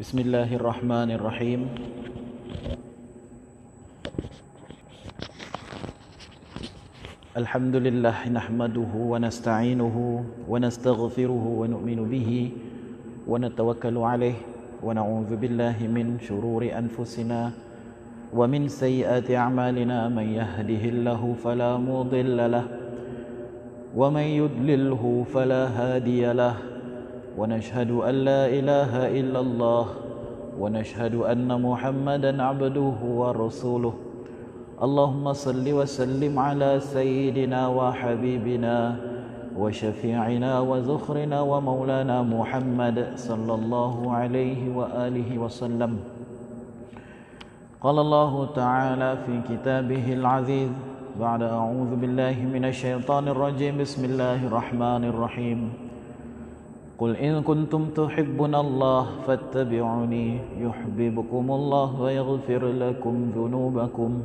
Bismillahirrahmanirrahim. Alhamdulillah nahmaduhu wa nasta'inuhu wa nastaghfiruhu wa nu'minu bihi wa natawakkalu alayh wa na'udzu billahi min shururi anfusina wa min sayyiati a'malina man yahdihillahu fala mudilla lah wa man yudlilhu fala hadiya lah wa nashhadu an la ilaha illallah wa nashhadu anna Muhammadan abduhu wa rasuluh. Allahumma salli wa sallim ala sayyidina wa habibina wa syafi'ina wa zukhrina wa maulana Muhammad sallallahu alaihi wa alihi wa sallam. Qala Allah ta'ala fi kitabihil aziz ba'da a'udzu billahi minasy syaithanir rajim. Bismillahirrahmanirrahim. Qul in kuntum tuhibbunallaha fattabi'uni yuhibbukumullah wa yaghfir lakum dhunubakum.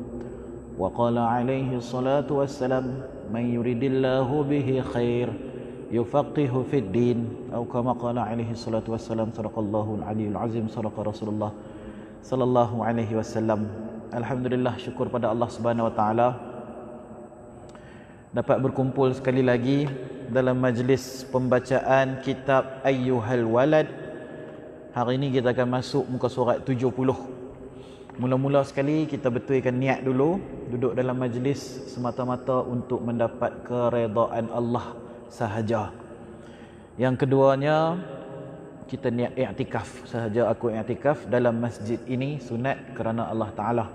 Wa qala alaihi salatu wassalam man yuridillahu bihi khair yufaqihu fid din atau kama qala alaihi salatu wassalam. Sadaqallahu al-aliyyul azim, sadaqa Rasulullah sallallahu alaihi wasallam. Alhamdulillah, syukur pada Allah Subhanahu wa taala dapat berkumpul sekali lagi dalam majlis pembacaan kitab Ayyuhal Walad. Hari ini kita akan masuk muka surat 70. Mula-mula sekali kita betulkan niat dulu, duduk dalam majlis semata-mata untuk mendapat keredaan Allah sahaja. Yang keduanya, kita niat i'tikaf sahaja. Aku i'tikaf dalam masjid ini sunat kerana Allah Ta'ala.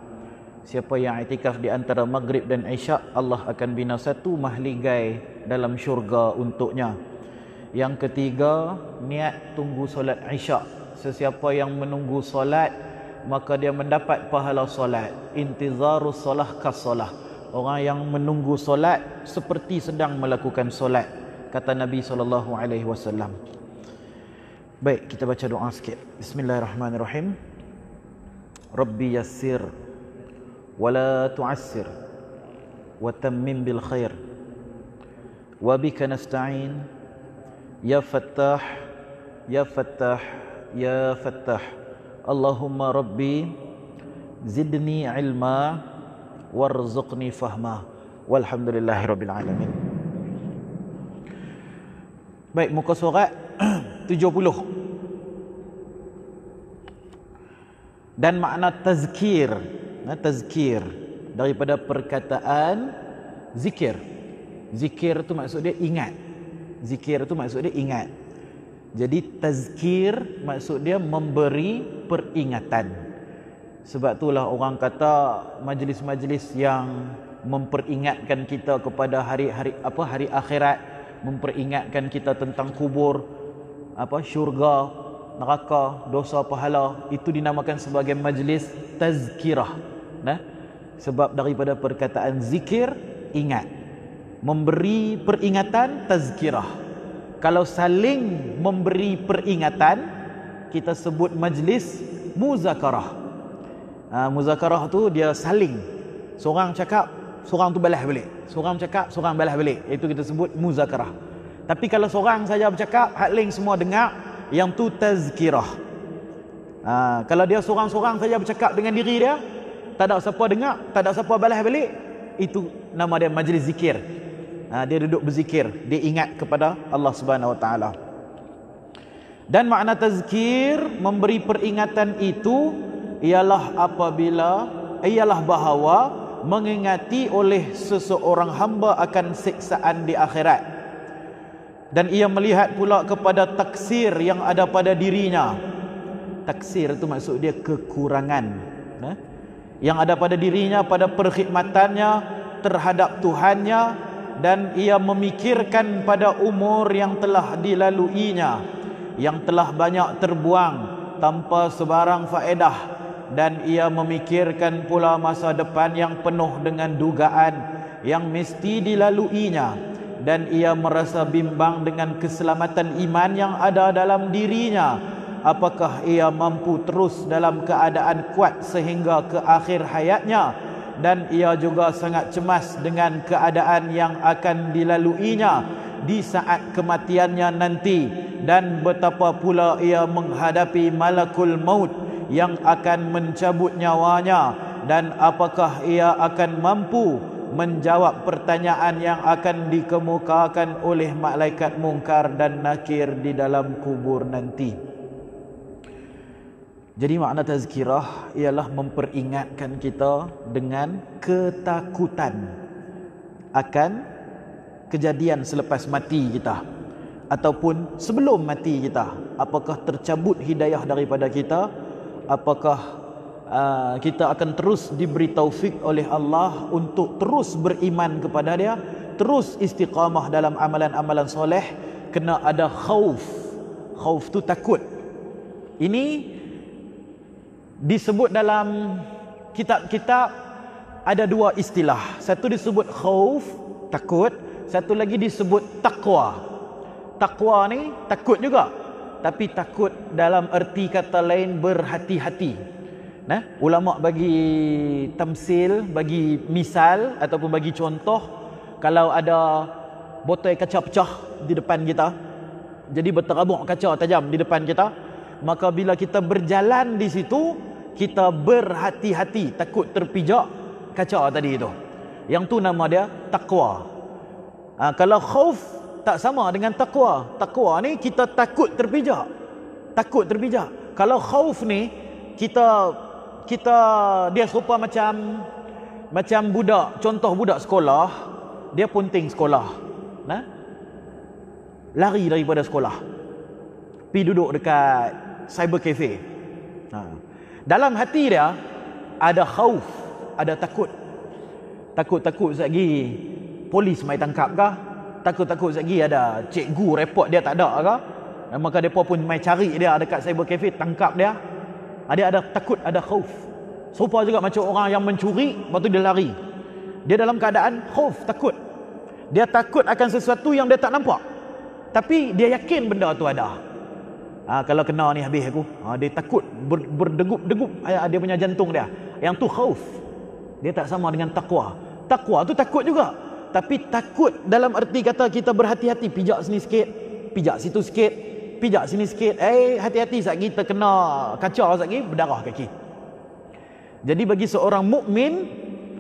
Siapa yang i'tikaf di antara maghrib dan isyak, Allah akan bina satu mahligai dalam syurga untuknya. Yang ketiga, niat tunggu solat isyak. Sesiapa yang menunggu solat, maka dia mendapat pahala solat. Intizarus solah kas-solah. Orang yang menunggu solat seperti sedang melakukan solat, kata Nabi SAW. Baik, kita baca doa sikit. Bismillahirrahmanirrahim. Rabbi yassir wala tu'assir wa tammim bil khair wa bika nasta'in ya fattah ya fattah ya fattah. Allahumma rabbi zidni ilma warzuqni fahma. Walhamdulillahi rabbil alamin. Baik, muka surat 70. Dan makna tazkir, tazkir daripada perkataan zikir. Zikir tu maksud dia ingat. Zikir tu maksud dia ingat. Jadi tazkir maksud dia memberi peringatan. Sebab itulah orang kata majlis-majlis yang memperingatkan kita kepada hari akhirat, memperingatkan kita tentang kubur, syurga, neraka, dosa, pahala, itu dinamakan sebagai majlis tazkirah. Sebab daripada perkataan zikir, ingat. Memberi peringatan, tazkirah. Kalau saling memberi peringatan, kita sebut majlis muzakarah. Muzakarah tu dia saling. Seorang cakap, seorang tu balas balik. Seorang cakap, seorang balas balik. Itu kita sebut muzakarah. Tapi kalau seorang saja bercakap, hak lain semua dengar, yang tu tazkirah. Kalau dia seorang-seorang saja bercakap dengan diri dia, tak ada siapa dengar, tak ada siapa balas balik, itu nama dia majlis zikir. Dia duduk berzikir, dia ingat kepada Allah Subhanahu wa taala. Dan makna tazkir, memberi peringatan itu ialah bahawa mengingati oleh seseorang hamba akan siksaan di akhirat. Dan ia melihat pula kepada taksir yang ada pada dirinya. Taksir itu maksud dia kekurangan yang ada pada dirinya, pada perkhidmatannya terhadap Tuhannya, dan ia memikirkan pada umur yang telah dilaluinya, yang telah banyak terbuang tanpa sebarang faedah, dan ia memikirkan pula masa depan yang penuh dengan dugaan yang mesti dilaluinya, dan ia merasa bimbang dengan keselamatan iman yang ada dalam dirinya. Apakah ia mampu terus dalam keadaan kuat sehingga ke akhir hayatnya, dan ia juga sangat cemas dengan keadaan yang akan dilaluinya di saat kematiannya nanti, dan betapa pula ia menghadapi malakul maut yang akan mencabut nyawanya, dan apakah ia akan mampu menjawab pertanyaan yang akan dikemukakan oleh malaikat mungkar dan nakir di dalam kubur nanti. Jadi makna tazkirah ialah memperingatkan kita dengan ketakutan akan kejadian selepas mati kita ataupun sebelum mati kita. Apakah tercabut hidayah daripada kita? Apakah kita akan terus diberi taufik oleh Allah untuk terus beriman kepada Dia, terus istiqamah dalam amalan-amalan soleh? Kena ada khauf. Khauf tu takut. Ini disebut dalam kitab-kitab, ada dua istilah. Satu disebut khauf, takut. Satu lagi disebut taqwa. Taqwa ni takut juga, tapi takut dalam erti kata lain berhati-hati. Nah, ulama bagi tamsil, bagi misal ataupun bagi contoh, kalau ada botol kaca pecah di depan kita, jadi berterabuk kaca tajam di depan kita, maka bila kita berjalan di situ, kita berhati-hati, takut terpijak kaca tadi itu. Yang tu nama dia taqwa. Kalau khauf tak sama dengan taqwa. Taqwa ni kita takut terpijak. Takut terpijak. Kalau khauf ni kita dia serupa macam budak, contoh budak sekolah, dia punting sekolah. Nah, lari daripada sekolah, pergi duduk dekat cyber cafe. Dalam hati dia ada khauf, ada takut. Takut-takut lagi polis mai tangkap kah? Takut-takut lagi ada cikgu report dia tak ada kah? Maka depa pun mai cari dia dekat cyber cafe, tangkap dia. Dia ada takut, ada khauf. Serupa juga macam orang yang mencuri, lepas tu dia lari. Dia dalam keadaan khauf, takut. Dia takut akan sesuatu yang dia tak nampak, tapi dia yakin benda tu ada. Kalau kena ni habis aku. Dia takut, berdegup-degup dia punya jantung dia. Yang tu khauf. Dia tak sama dengan taqwa. Taqwa tu takut juga, tapi takut dalam erti kata kita berhati-hati, pijak sini sikit, pijak situ sikit, pijak sini sikit, hati-hati sekejap kita kena kaca sekejap berdarah kaki. Jadi bagi seorang mukmin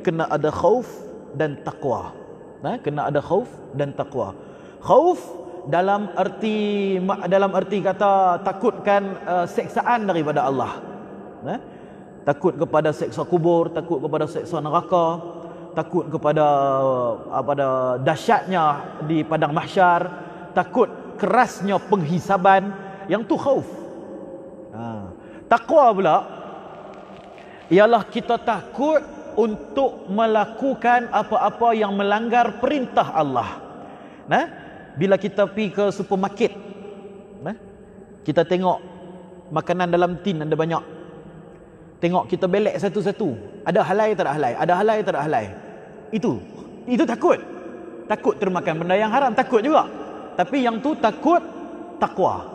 kena ada khauf dan taqwa. Kena ada khauf dan taqwa. Khauf dalam erti kata takutkan seksaan daripada Allah. Takut kepada seksa kubur, takut kepada seksa neraka, takut kepada dahsyatnya di padang mahsyar, takut kerasnya penghisaban. Yang tu khauf. Taqwa pula ialah kita takut untuk melakukan apa-apa yang melanggar perintah Allah. Bila kita pergi ke supermarket, kita tengok makanan dalam tin ada banyak, tengok kita belek satu-satu, ada halai tak ada halai, ada halai tak ada halai. Itu takut termakan benda yang haram, takut juga. Tapi yang tu takut taqwa.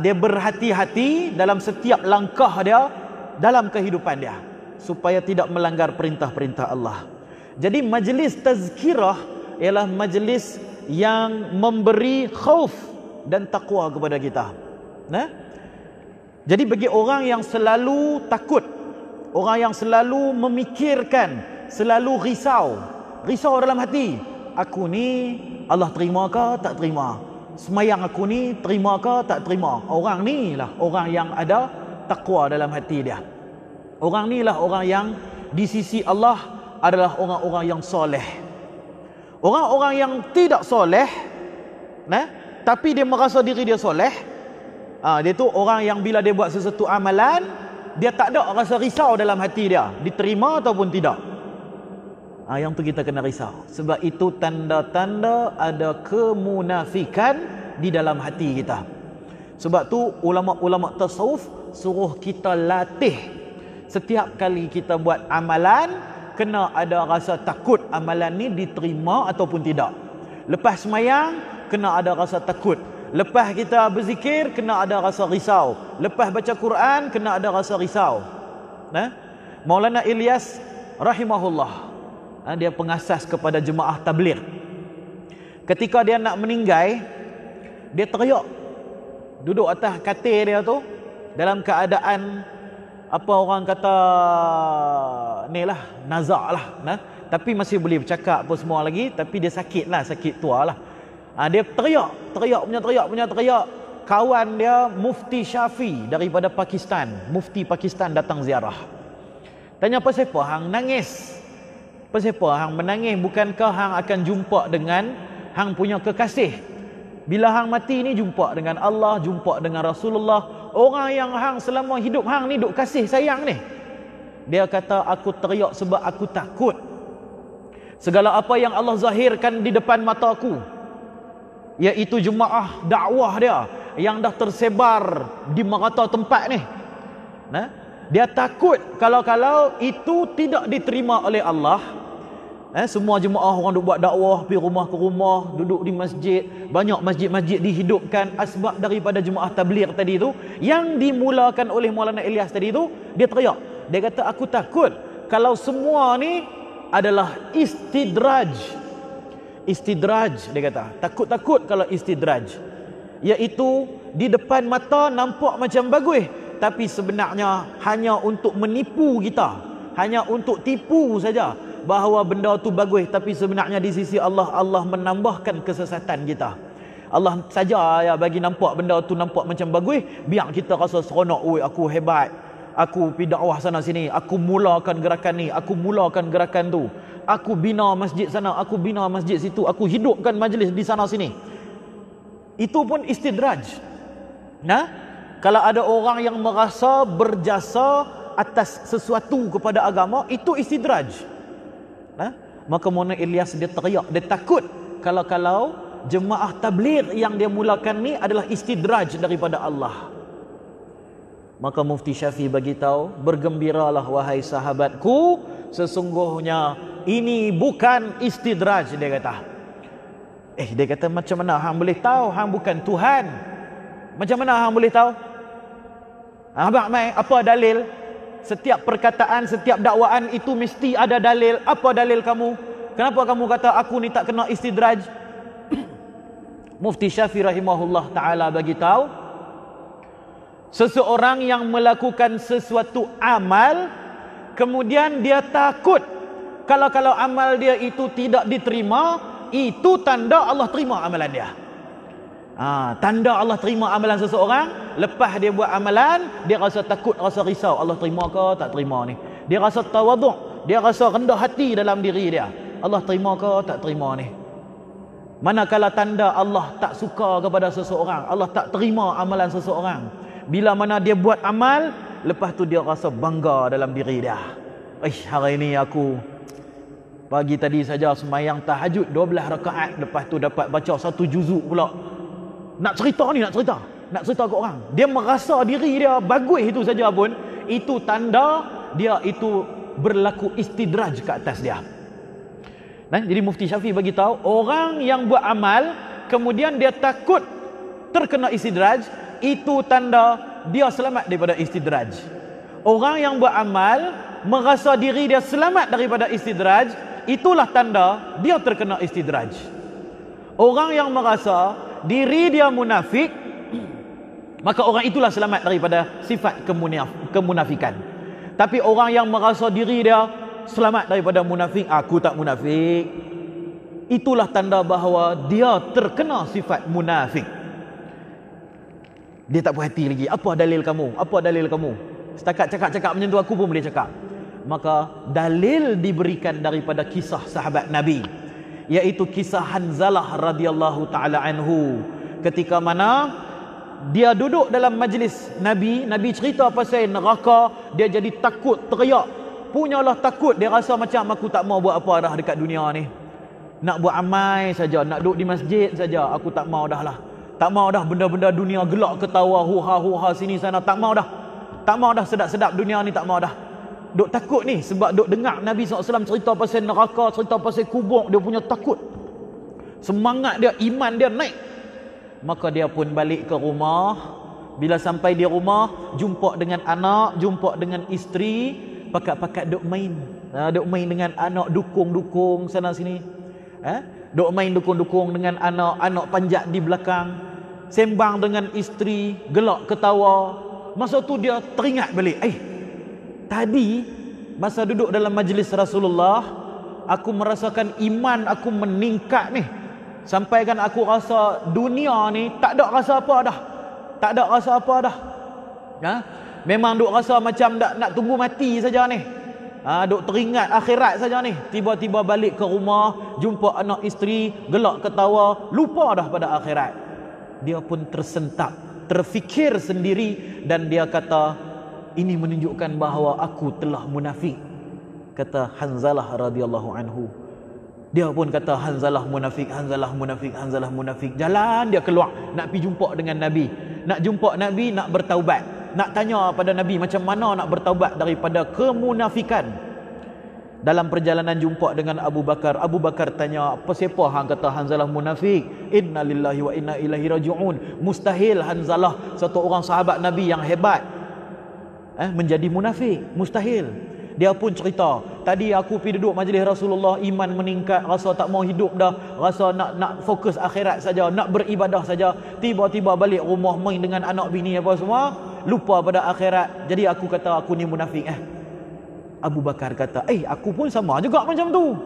Dia berhati-hati dalam setiap langkah dia dalam kehidupan dia supaya tidak melanggar perintah-perintah Allah. Jadi majlis tazkirah ialah majlis yang memberi khauf dan taqwa kepada kita. Jadi bagi orang yang selalu takut, orang yang selalu memikirkan, selalu risau dalam hati, aku ni Allah terima ke tak terima? Semayang aku ni terima ke tak terima? Orang ni lah orang yang ada taqwa dalam hati dia. Orang ni lah orang yang di sisi Allah adalah orang-orang yang soleh. Orang-orang yang tidak soleh, tapi dia merasa diri dia soleh, dia tu orang yang bila dia buat sesuatu amalan, dia tak ada rasa risau dalam hati dia, diterima ataupun tidak. Yang tu kita kena risau. Sebab itu tanda-tanda ada kemunafikan di dalam hati kita. Sebab tu ulama-ulama tasawuf suruh kita latih. Setiap kali kita buat amalan, kena ada rasa takut amalan ni diterima ataupun tidak. Lepas semayang, kena ada rasa takut. Lepas kita berzikir, kena ada rasa risau. Lepas baca Quran, kena ada rasa risau. Maulana Ilyas rahimahullah, dia pengasas kepada jemaah tabligh. Ketika dia nak meninggal, dia teriak, duduk atas katil dia tu dalam keadaan apa orang kata ni lah, nazak lah, nah. Tapi masih boleh bercakap apa semua lagi, tapi dia sakit lah, sakit tua lah. Dia teriak punya. Kawan dia Mufti Syafi daripada Pakistan, Mufti Pakistan datang ziarah. Tanya, apa siapa hang nangis? Apa siapa hang menangis? Bukankah hang akan jumpa dengan hang punya kekasih? Bila hang mati ni jumpa dengan Allah, jumpa dengan Rasulullah, orang yang hang selama hidup hang ni duk kasih sayang ni. Dia kata, aku teriak sebab aku takut segala apa yang Allah zahirkan di depan mata aku, iaitu jemaah dakwah dia yang dah tersebar di merata tempat ni. Nah, dia takut kalau itu tidak diterima oleh Allah. Semua jemaah orang duk buat dakwah, pergi rumah ke rumah, duduk di masjid, banyak masjid-masjid dihidupkan asbab daripada jemaah tabligh tadi tu yang dimulakan oleh Maulana Ilyas tadi tu. Dia teriak, dia kata, aku takut kalau semua ni adalah istidraj. Istidraj, dia kata, takut kalau istidraj, iaitu di depan mata nampak macam bagus, tapi sebenarnya hanya untuk menipu kita, hanya untuk tipu saja bahawa benda tu bagus, tapi sebenarnya di sisi Allah, Allah menambahkan kesesatan kita. Allah saja ya bagi nampak benda tu nampak macam bagus, biar kita rasa seronok, oi aku hebat, aku pergi dakwah sana sini, aku mulakan gerakan ni, aku mulakan gerakan tu, aku bina masjid sana, aku bina masjid situ, aku hidupkan majlis di sana sini. Itu pun istidraj. Nah, kalau ada orang yang merasa berjasa atas sesuatu kepada agama, itu istidraj. Nah, maka Maulana Ilyas dia teriak, dia takut kalau jemaah tabligh yang dia mulakan ni adalah istidraj daripada Allah. Maka Mufti Syafi bagi tahu, bergembiralah wahai sahabatku, sesungguhnya ini bukan istidraj, dia kata. Dia kata, macam mana hang boleh tahu? Hang bukan Tuhan. Macam mana hang boleh tahu? Abang mai, apa dalil? Setiap perkataan, setiap dakwaan itu mesti ada dalil. Apa dalil kamu? Kenapa kamu kata aku ni tak kena istidraj? Mufti Syafi rahimahullah ta'ala bagi tahu, seseorang yang melakukan sesuatu amal, kemudian dia takut kalau amal dia itu tidak diterima, itu tanda Allah terima amalan dia. Tanda Allah terima amalan seseorang, lepas dia buat amalan, dia rasa takut, rasa risau, Allah terima ke tak terima ni. Dia rasa tawaduk, dia rasa rendah hati dalam diri dia, Allah terima ke tak terima ni. Manakala tanda Allah tak suka kepada seseorang, Allah tak terima amalan seseorang, bila mana dia buat amal, lepas tu dia rasa bangga dalam diri dia. Hari ini aku pagi tadi saja semayang tahajud 12 rakaat, lepas tu dapat baca 1 juzuk pula. Nak cerita ke orang. Dia merasa diri dia bagus itu saja pun, itu tanda dia itu berlaku istidraj ke atas dia. Nah, jadi Mufti Syafi bagi tahu, orang yang buat amal kemudian dia takut terkena istidraj, itu tanda dia selamat daripada istidraj. Orang yang buat amal merasa diri dia selamat daripada istidraj, itulah tanda dia terkena istidraj. Orang yang merasa diri dia munafik, maka orang itulah selamat daripada sifat kemunafikan. Tapi orang yang merasa diri dia selamat daripada munafik, aku tak munafik, itulah tanda bahawa dia terkena sifat munafik. Dia tak puas hati lagi. Apa dalil kamu? Apa dalil kamu? Setakat cakap-cakap macam tu aku pun boleh cakap. Maka dalil diberikan daripada kisah sahabat Nabi, iaitu kisah Hanzalah radhiyallahu taala anhu. Ketika mana dia duduk dalam majlis Nabi, Nabi cerita pasal neraka, dia jadi takut, teriak, punyalah takut. Dia rasa macam aku tak mau buat apa dah dekat dunia ni. Nak buat amal saja, nak duduk di masjid saja, aku tak mau dah lah. Tak mau dah benda-benda dunia, gelak ketawa, huha-huha sini sana, tak mau dah. Tak mau dah sedap-sedap dunia ni, tak mau dah. Duk takut ni sebab duk dengar Nabi SAW cerita pasal neraka, cerita pasal kubur, dia punya takut. Semangat dia, iman dia naik. Maka dia pun balik ke rumah. Bila sampai di rumah, jumpa dengan anak, jumpa dengan isteri, pakat-pakat duk main. Duk main dengan anak, dukung-dukung sana sini. Duk main dukung-dukung dengan anak, anak panjat di belakang. sembang dengan isteri, gelak ketawa. Masa tu dia teringat balik, tadi masa duduk dalam majlis Rasulullah, aku merasakan iman aku meningkat ni. Sampai kan aku rasa dunia ni tak ada rasa apa dah. Tak ada rasa apa dah. Memang duk rasa macam nak tunggu mati saja ni. Duk teringat akhirat saja ni. Tiba-tiba balik ke rumah, jumpa anak isteri, gelak ketawa, lupa dah pada akhirat. Dia pun tersentak, terfikir sendiri, dan dia kata, ini menunjukkan bahawa aku telah munafik. Kata Hanzalah radhiyallahu anhu. Dia pun kata, Hanzalah munafik, Hanzalah munafik, Hanzalah munafik. Jalan dia keluar nak pergi jumpa dengan Nabi. Nak jumpa Nabi, nak bertaubat. Nak tanya pada Nabi macam mana nak bertaubat daripada kemunafikan. Dalam perjalanan jumpa dengan Abu Bakar, Abu Bakar tanya, apa siapa hang kata Hanzalah munafik? Inna lillahi wa inna ilaihi raji'un. Mustahil Hanzalah, satu orang sahabat Nabi yang hebat, menjadi munafik. Mustahil. Dia pun cerita, tadi aku pergi duduk majlis Rasulullah, iman meningkat, rasa tak mau hidup dah, rasa nak fokus akhirat saja, nak beribadah saja. Tiba-tiba balik rumah main dengan anak bini apa semua, lupa pada akhirat. Jadi aku kata aku ni munafik. Abu Bakar kata, aku pun sama juga macam tu.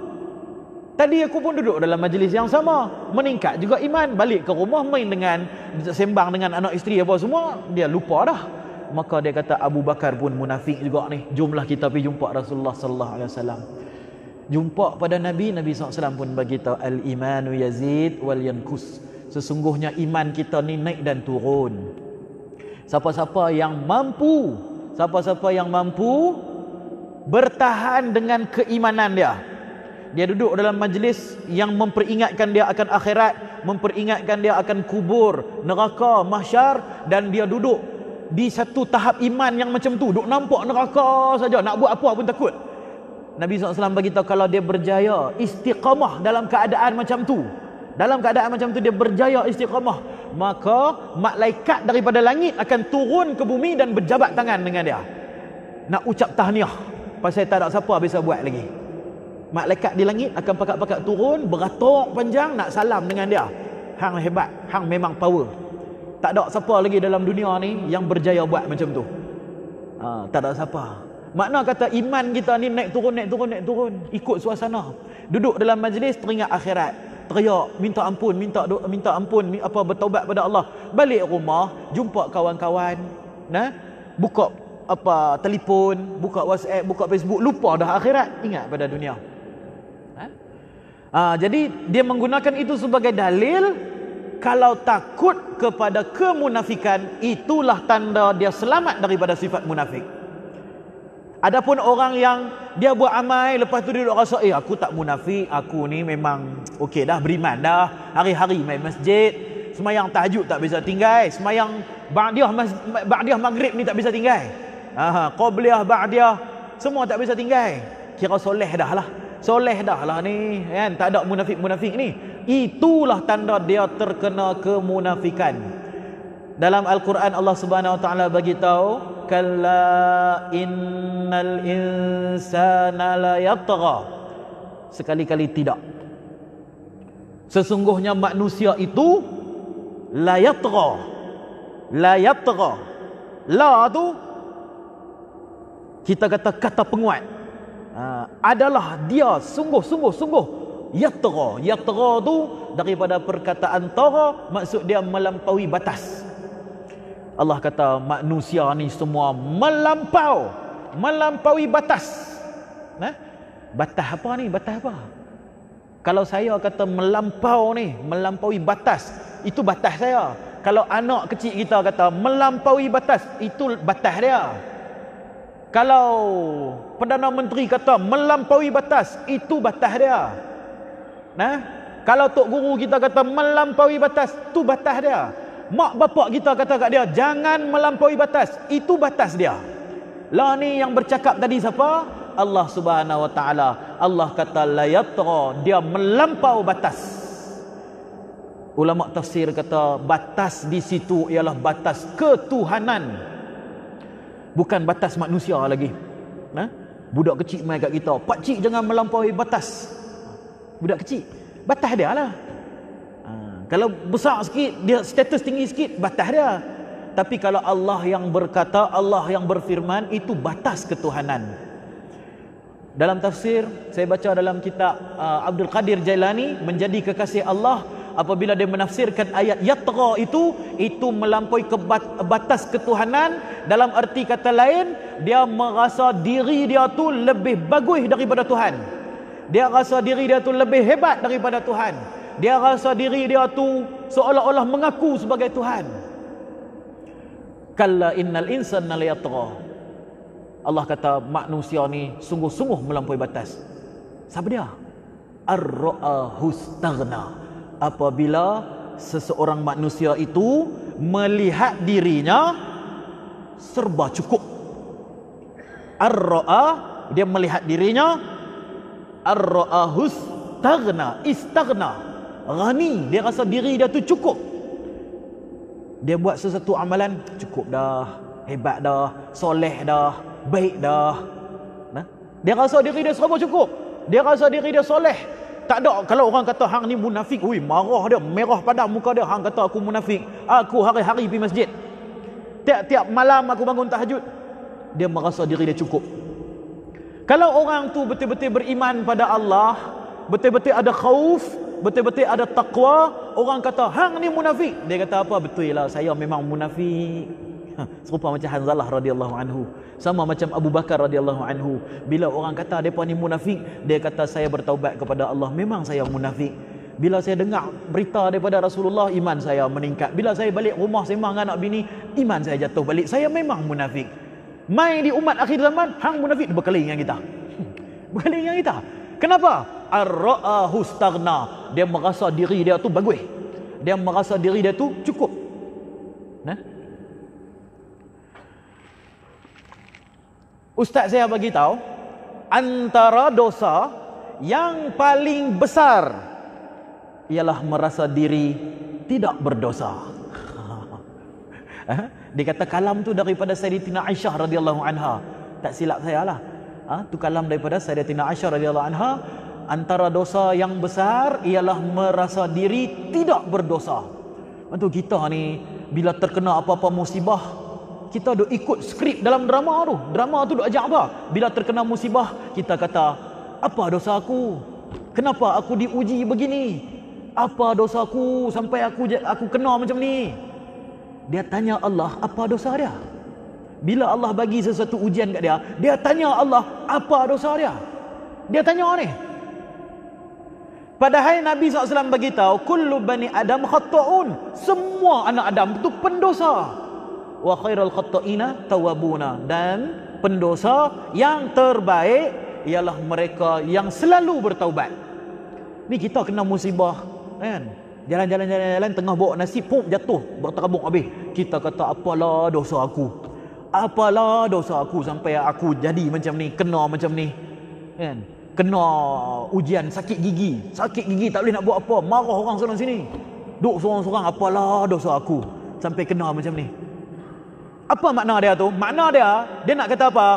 Tadi aku pun duduk dalam majlis yang sama, meningkat juga iman, balik ke rumah main dengan, sembang dengan anak isteri apa semua, dia lupa dah. Maka dia kata Abu Bakar pun munafik juga ni. Jomlah kita pergi jumpa Rasulullah sallallahu alaihi wasallam. Jumpa pada Nabi SAW pun bagi tahu, al-imanu yazid wal yankus. Sesungguhnya iman kita ni naik dan turun. Siapa-siapa yang mampu bertahan dengan keimanan dia, dia duduk dalam majlis yang memperingatkan dia akan akhirat, memperingatkan dia akan kubur, neraka, mahsyar, dan dia duduk di satu tahap iman yang macam tu, duk nampak neraka saja, nak buat apa pun takut. Nabi SAW bagi tahu, kalau dia berjaya istiqamah dalam keadaan macam tu, dia berjaya istiqamah, maka malaikat daripada langit akan turun ke bumi dan berjabat tangan dengan dia, nak ucap tahniah, pasal tak ada siapa bisa buat lagi. Malaikat di langit akan pakat-pakat turun, beratok panjang nak salam dengan dia. Hang hebat, hang memang power. Tak ada siapa lagi dalam dunia ni yang berjaya buat macam tu. Tak ada siapa. Makna kata iman kita ni naik turun, ikut suasana. Duduk dalam majlis teringat akhirat, teriak minta ampun, bertaubat pada Allah. Balik rumah jumpa kawan-kawan, buka telefon, buka WhatsApp, buka Facebook, lupa dah akhirat, ingat pada dunia. Jadi dia menggunakan itu sebagai dalil. Kalau takut kepada kemunafikan, itulah tanda dia selamat daripada sifat munafik. Adapun orang yang dia buat amal, lepas tu dia duduk rasa, aku tak munafik, aku ni memang okey dah, beriman dah, hari-hari main masjid, semayang tahajud tak bisa tinggal, semayang ba'diyah maghrib ni tak bisa tinggal, qabliyah, ba'diyah, semua tak bisa tinggal. Kira soleh dah lah ni, kan? Tak ada munafik-munafik ni. Itulah tanda dia terkena kemunafikan. Dalam Al-Quran Allah Subhanahu wa taala bagi tahu, kalla innal insana la yatgha. Sekali-kali tidak. Sesungguhnya manusia itu la yatgha. La tu kita kata penguat. Adalah dia sungguh yatra tu daripada perkataan tara, maksud dia melampaui batas. Allah kata manusia ni semua melampaui batas. Batas apa ni? Batas apa? Kalau saya kata melampaui batas, itu batas saya. Kalau anak kecil kita kata melampaui batas, itu batas dia. Kalau Perdana Menteri kata melampaui batas, itu batas dia. Kalau tok guru kita kata melampaui batas, itu batas dia. Mak bapak kita kata kat dia jangan melampaui batas, itu batas dia. Lah ni yang bercakap tadi siapa? Allah Subhanahu wa taala. Allah kata la yatra, dia melampau batas. Ulama tafsir kata batas di situ ialah batas ketuhanan, bukan batas manusia lagi. Budak kecil mai kat kita, pak cik jangan melampaui batas. Budak kecil, batas dia lah. Kalau besar sikit, dia status tinggi sikit, batas dia. Tapi kalau Allah yang berkata, Allah yang berfirman, itu batas ketuhanan. Dalam tafsir, saya baca dalam kitab Abdul Qadir Jailani, Menjadi Kekasih Allah, apabila dia menafsirkan ayat yatgha itu melampaui ke batas ketuhanan. Dalam arti kata lain, dia merasa diri dia tu lebih bagus daripada Tuhan. Dia rasa diri dia tu lebih hebat daripada Tuhan. Dia rasa diri dia tu seolah-olah mengaku sebagai Tuhan. Kalla innal insana layatgha. Allah kata manusia ni sungguh-sungguh melampaui batas. Siapa dia? Ar-ra'ahu istaghna. Apabila seseorang manusia itu melihat dirinya serba cukup. Ar-ra'a, dia melihat dirinya, ar-ra'ahu istaghna. Ghani, dia rasa diri dia tu cukup. Dia buat sesuatu amalan, cukup dah, hebat dah, soleh dah, baik dah. Nah, dia rasa diri dia serba cukup. Dia rasa diri dia soleh. Tak ada, kalau orang kata hang ni munafik, ui marah dia, merah padam muka dia, hang kata aku munafik. Aku hari-hari pergi masjid. Tiap-tiap malam aku bangun tahajud. Dia merasa diri dia cukup. Kalau orang tu betul-betul beriman pada Allah, betul-betul ada khauf, betul-betul ada taqwa, orang kata hang ni munafik, dia kata apa? Betul lah, saya memang munafik. Serupa macam Hanzalah radhiyallahu anhu, sama macam Abu Bakar radhiyallahu anhu. Bila orang kata depa ni munafik, dia kata saya bertaubat kepada Allah, memang saya munafik. Bila saya dengar berita daripada Rasulullah, iman saya meningkat. Bila saya balik rumah sembang dengan anak bini, iman saya jatuh balik. Saya memang munafik. Mai di umat akhir zaman, hang munafik, berkali dengan kita. Berkali dengan kita. Kenapa? Ar-ra'ahu istaghna. Dia merasa diri dia tu bagus. Dia merasa diri dia tu cukup. Nah? Ustaz saya bagi tahu, antara dosa yang paling besar ialah merasa diri tidak berdosa. Dia kata kalam tu daripada Sayyidatina Aisyah radhiyallahu anha. Tak silap saya lah. Tu kalam daripada Sayyidatina Aisyah radhiyallahu anha. Antara dosa yang besar ialah merasa diri tidak berdosa. Untuk kita ni bila terkena apa-apa musibah, kita duk ikut skrip dalam drama tu. Drama tu duk ajak apa? Bila terkena musibah, kita kata, apa dosa aku? Kenapa aku diuji begini? Apa dosa aku sampai aku kena macam ni? Dia tanya Allah, apa dosa dia? Bila Allah bagi sesuatu ujian kat dia, dia tanya Allah, apa dosa dia? Dia tanya ni. Padahal Nabi SAW bagi tahu, kullu bani Adam khata'un. Semua anak Adam itu pendosa. Wa khairal khata'ina tawabuna. Dan pendosa yang terbaik ialah mereka yang selalu bertaubat. Ni kita kena musibah, kan? Jalan-jalan tengah bawa nasi, pum jatuh, berterabung habis. Kita kata apalah dosa aku? Apalah dosa aku sampai aku jadi macam ni, kena macam ni. Kan? Kena ujian sakit gigi. Sakit gigi tak boleh nak buat apa. Marah orang sana sini. Duk sorang-sorang, apalah dosa aku sampai kena macam ni. Apa makna dia tu? Makna dia nak kata apa?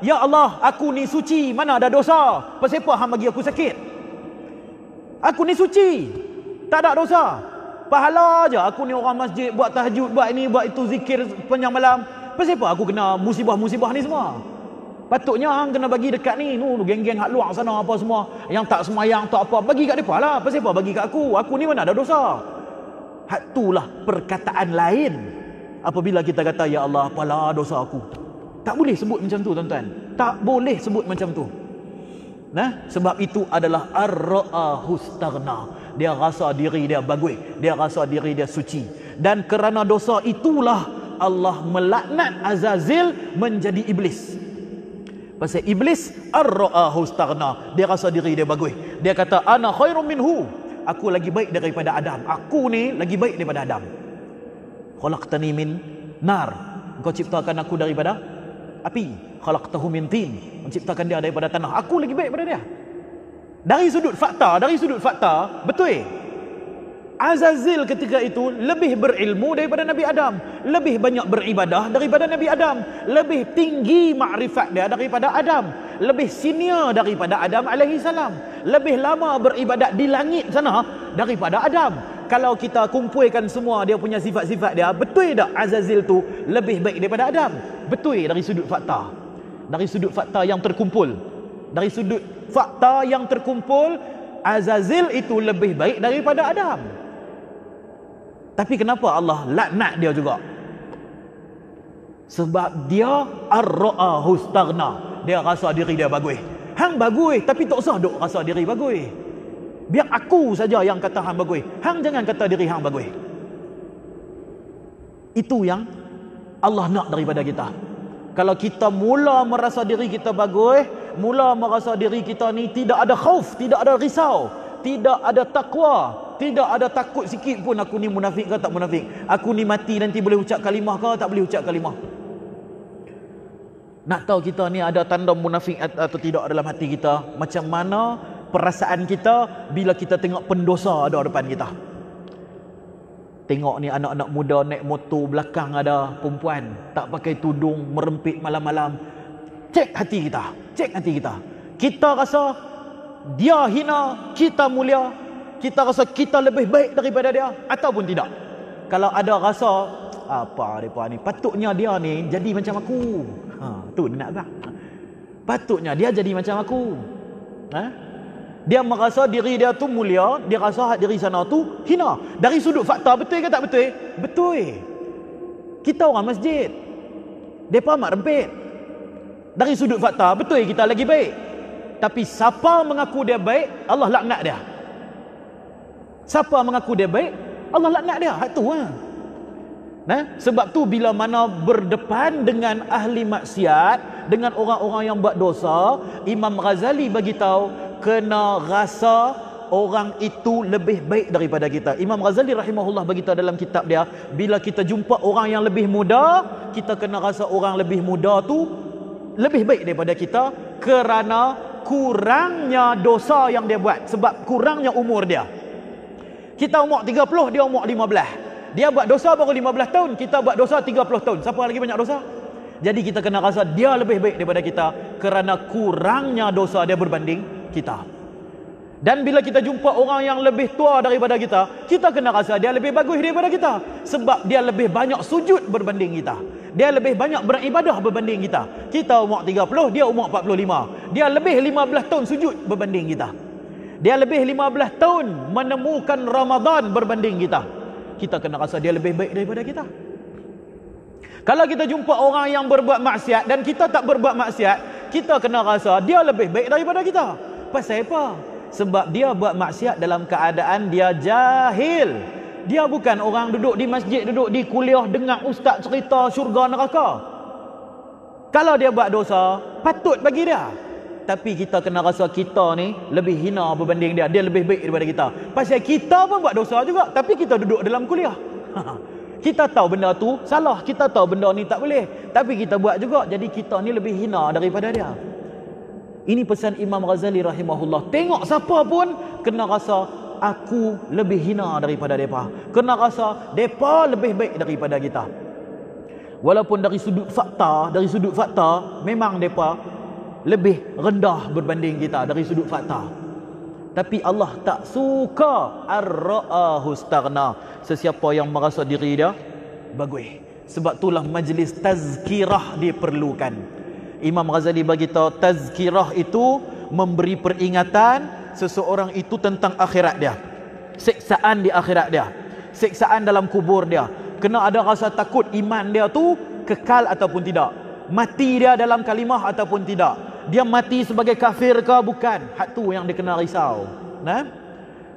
Ya Allah, aku ni suci, mana ada dosa. Pasal apa hang bagi aku sakit? Aku ni suci, tak ada dosa. Pahala aja. Aku ni orang masjid, buat tahajud, buat ini, buat itu, zikir sepanjang malam. Pasal apa aku kena musibah-musibah ni semua? Patutnya hang kena bagi dekat ni, geng-geng hak luar sana apa semua, yang tak semayang tak apa, bagi kat depa lah. Pasal apa bagi kat aku? Aku ni mana ada dosa? Hak itulah perkataan lain apabila kita kata ya Allah, apalah dosa aku. Tak boleh sebut macam tu, tuan-tuan. Tak boleh sebut macam tu. Nah, sebab itu adalah ar-ra'ahu istaghna. Dia rasa diri dia bagus, dia rasa diri dia suci. Dan kerana dosa itulah Allah melaknat Azazil menjadi iblis. Pasal iblis ar-ra'ahu istaghna, dia rasa diri dia bagus. Dia kata ana khairum minhu, aku lagi baik daripada Adam. Aku ni lagi baik daripada Adam. Khalaqtani min nar, engkau ciptakan aku daripada api. Khalaqtahu min tin, menciptakan dia daripada tanah. Aku lagi baik daripada dia. Dari sudut fakta, betul. Azazil ketika itu lebih berilmu daripada Nabi Adam, lebih banyak beribadah daripada Nabi Adam, lebih tinggi makrifat dia daripada Adam, lebih senior daripada Adam alaihi salam, lebih lama beribadat di langit sana daripada Adam. kalau kita kumpulkan semua dia punya sifat-sifat dia, betul tak Azazil tu lebih baik daripada Adam? Betul dari sudut fakta. Dari sudut fakta yang terkumpul. Dari sudut fakta yang terkumpul, Azazil itu lebih baik daripada Adam. Tapi kenapa Allah laknat dia juga? Sebab dia ar-ra'ahu istaghna. Dia rasa diri dia bagus. Hang bagus tapi tak usah duk rasa diri bagus. Biar aku saja yang kata hang bagus. Hang jangan kata diri hang bagus. Itu yang Allah nak daripada kita. Kalau kita mula merasa diri kita bagus, mula merasa diri kita ni tidak ada khauf, tidak ada risau, tidak ada takwa, tidak ada takut sikit pun aku ni munafik ke tak munafik. Aku ni mati nanti boleh ucap kalimah ke tak boleh ucap kalimah. Nak tahu kita ni ada tanda munafik atau tidak dalam hati kita, macam mana perasaan kita bila kita tengok pendosa ada depan kita. Tengok ni anak-anak muda naik motor, belakang ada perempuan tak pakai tudung, merempit malam-malam. Cek hati kita, cek hati kita. Kita rasa dia hina, kita mulia. Kita rasa kita lebih baik daripada dia ataupun tidak. Kalau ada rasa apa depa ni, patutnya dia ni jadi macam aku. Tu nak bang. Patutnya dia jadi macam aku. Dia merasa diri dia tu mulia, dia rasa diri sana tu hina. Dari sudut fakta betul ke tak betul? Betul. Kita orang masjid, depa mak rempit. Dari sudut fakta betul kita lagi baik. Tapi siapa mengaku dia baik, Allah laknat dia. Siapa mengaku dia baik, Allah laknat dia. Hak tu lah. Sebab tu bila mana berdepan dengan ahli maksiat, dengan orang-orang yang buat dosa, Imam Ghazali bagi tahu kena rasa orang itu lebih baik daripada kita. Imam Ghazali rahimahullah bagi tahu dalam kitab dia, bila kita jumpa orang yang lebih muda, kita kena rasa orang lebih muda tu lebih baik daripada kita kerana kurangnya dosa yang dia buat, sebab kurangnya umur dia. Kita umur 30, dia umur 15. Dia buat dosa baru 15 tahun, kita buat dosa 30 tahun. Siapa lagi banyak dosa? Jadi kita kena rasa dia lebih baik daripada kita kerana kurangnya dosa dia berbanding kita. Dan bila kita jumpa orang yang lebih tua daripada kita, kita kena rasa dia lebih bagus daripada kita, sebab dia lebih banyak sujud berbanding kita. Dia lebih banyak beribadah berbanding kita. Kita umur 30, dia umur 45. Dia lebih 15 tahun sujud berbanding kita. Dia lebih 15 tahun menemukan Ramadan berbanding kita. Kita kena rasa dia lebih baik daripada kita. Kalau kita jumpa orang yang berbuat maksiat dan kita tak berbuat maksiat, kita kena rasa dia lebih baik daripada kita. Pasal apa? Sebab dia buat maksiat dalam keadaan dia jahil. Dia bukan orang duduk di masjid, duduk di kuliah dengar ustaz cerita syurga neraka. Kalau dia buat dosa, patut bagi dia. Tapi kita kena rasa kita ni lebih hina berbanding dia. Dia lebih baik daripada kita. Pasal kita pun buat dosa juga, tapi kita duduk dalam kuliah. Kita tahu benda tu salah, kita tahu benda ni tak boleh, tapi kita buat juga. Jadi kita ni lebih hina daripada dia. Ini pesan Imam Ghazali rahimahullah. Tengok siapa pun kena rasa aku lebih hina daripada mereka. Kena rasa mereka lebih baik daripada kita. Walaupun dari sudut fakta memang mereka lebih rendah berbanding kita dari sudut fakta. Tapi Allah tak suka ar-ra'ahu istaghna, sesiapa yang merasa diri dia bagus. Sebab itulah majlis tazkirah diperlukan. Imam Ghazali bagi tahu tazkirah itu memberi peringatan seseorang itu tentang akhirat dia, siksaan di akhirat dia, siksaan dalam kubur dia. Kena ada rasa takut iman dia tu kekal ataupun tidak, mati dia dalam kalimah ataupun tidak, dia mati sebagai kafir ke bukan. Hak tu yang dia kena risau.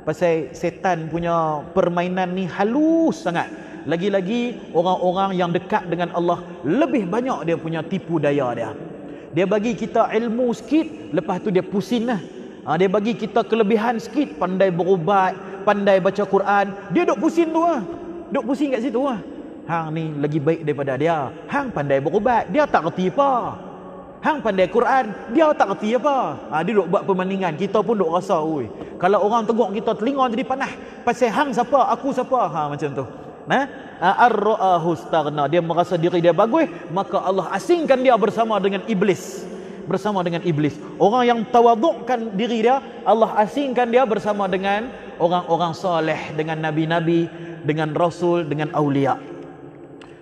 Pasal setan punya permainan ni halus sangat. Lagi-lagi orang-orang yang dekat dengan Allah, lebih banyak dia punya tipu daya dia. Dia bagi kita ilmu sikit, lepas tu dia pusing lah. Dia bagi kita kelebihan sikit, pandai berubat, pandai baca Quran, dia duk pusing tu lah. Duk pusing kat situ lah. Hang ni lagi baik daripada dia. Hang pandai berubat, dia tak reti apa. Hang pandai Quran, dia tak reti apa. Dia duk buat perbandingan. Kita pun duk rasa, oi, kalau orang tengok kita, telinga jadi panas. Pasal hang siapa, aku siapa. Macam tu. Ar-ra'ahu istaghna, dia merasa diri dia bagus, maka Allah asingkan dia bersama dengan iblis. Bersama dengan iblis. Orang yang tawadukkan diri dia, Allah asingkan dia bersama dengan orang-orang soleh, dengan nabi-nabi, dengan rasul, dengan aulia.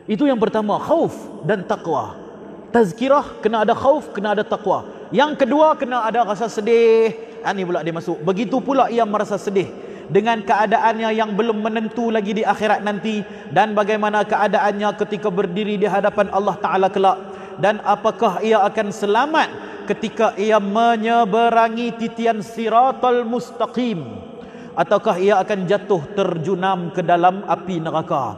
Itu yang pertama, khauf dan taqwa. Tazkirah kena ada khauf, kena ada taqwa. Yang kedua kena ada rasa sedih. Ini pula dia masuk. Begitu pula ia merasa sedih dengan keadaannya yang belum menentu lagi di akhirat nanti, dan bagaimana keadaannya ketika berdiri di hadapan Allah Ta'ala kelak, dan apakah ia akan selamat ketika ia menyeberangi titian siratal mustaqim, ataukah ia akan jatuh terjunam ke dalam api neraka.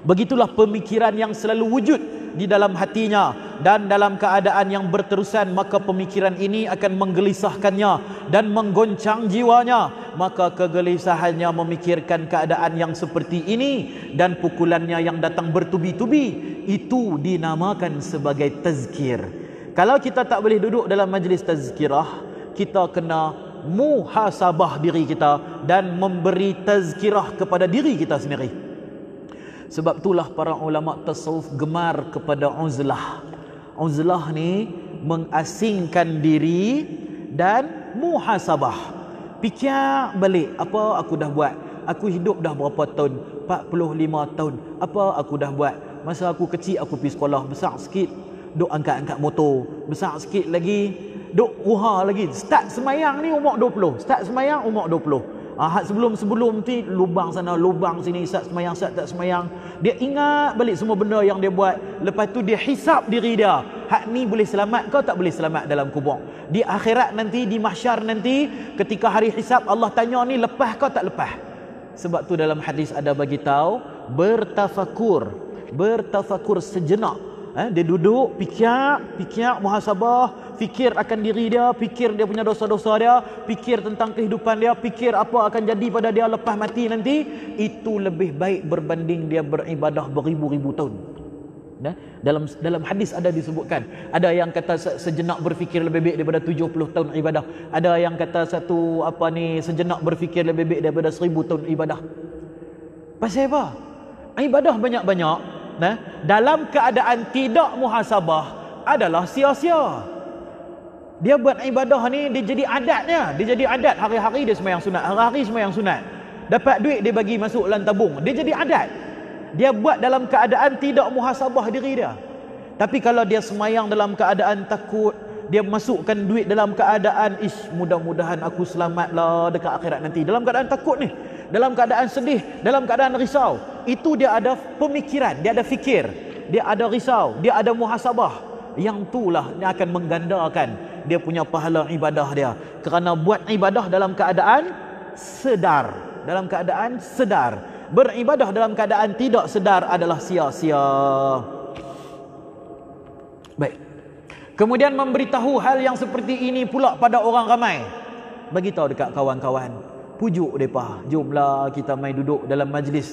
Begitulah pemikiran yang selalu wujud di dalam hatinya, dan dalam keadaan yang berterusan, maka pemikiran ini akan menggelisahkannya dan menggoncang jiwanya. Maka kegelisahannya memikirkan keadaan yang seperti ini, dan pukulannya yang datang bertubi-tubi, itu dinamakan sebagai tazkir. Kalau kita tak boleh duduk dalam majlis tazkirah, kita kena muhasabah diri kita dan memberi tazkirah kepada diri kita sendiri. Sebab itulah para ulama tasawuf gemar kepada uzlah. Uzlah ni mengasingkan diri dan muhasabah. Fikir balik, apa aku dah buat? Aku hidup dah berapa tahun? 45 tahun. Apa aku dah buat? Masa aku kecil aku pergi sekolah, besar sikit duk angkat-angkat motor, besar sikit lagi duk uha lagi. Start semayang ni umur 20. Start semayang umur 20. Sebelum tu lubang sana, lubang sini, sat semayang, sat tak semayang. Dia ingat balik semua benda yang dia buat. Lepas tu dia hisap diri dia. Hak ni boleh selamat kau tak boleh selamat dalam kubur. Di akhirat nanti, di mahsyar nanti, ketika hari hisap, Allah tanya ni lepas kau tak lepas. Sebab tu dalam hadis ada bagi tahu bertafakur sejenak. Dia duduk, fikir, muhasabah, fikir akan diri dia, fikir dia punya dosa-dosa dia, fikir tentang kehidupan dia, fikir apa akan jadi pada dia lepas mati nanti. Itu lebih baik berbanding dia beribadah beribu-ribu tahun. Dalam hadis ada disebutkan, ada yang kata sejenak berfikir lebih baik daripada 70 tahun ibadah. Ada yang kata sejenak berfikir lebih baik daripada 1000 tahun ibadah. Pasal apa? Ibadah banyak-banyak, dalam keadaan tidak muhasabah adalah sia-sia. Dia buat ibadah ni, dia jadi adatnya. Dia jadi adat, hari-hari dia sembahyang sunat, hari-hari sembahyang sunat. Dapat duit dia bagi masuk dalam tabung. Dia jadi adat. Dia buat dalam keadaan tidak muhasabah diri dia. Tapi kalau dia sembahyang dalam keadaan takut, dia masukkan duit dalam keadaan mudah-mudahan aku selamatlah dekat akhirat nanti. Dalam keadaan takut ni, dalam keadaan sedih, dalam keadaan risau, itu dia ada pemikiran, dia ada fikir, dia ada risau, dia ada muhasabah. Yang itulah yang akan menggandakan dia punya pahala ibadah dia. Kerana buat ibadah dalam keadaan sedar. Dalam keadaan sedar. Beribadah dalam keadaan tidak sedar adalah sia-sia. Baik. Kemudian memberitahu hal yang seperti ini pula pada orang ramai. Beritahu dekat kawan-kawan, pujuk mereka, jomlah kita mai duduk dalam majlis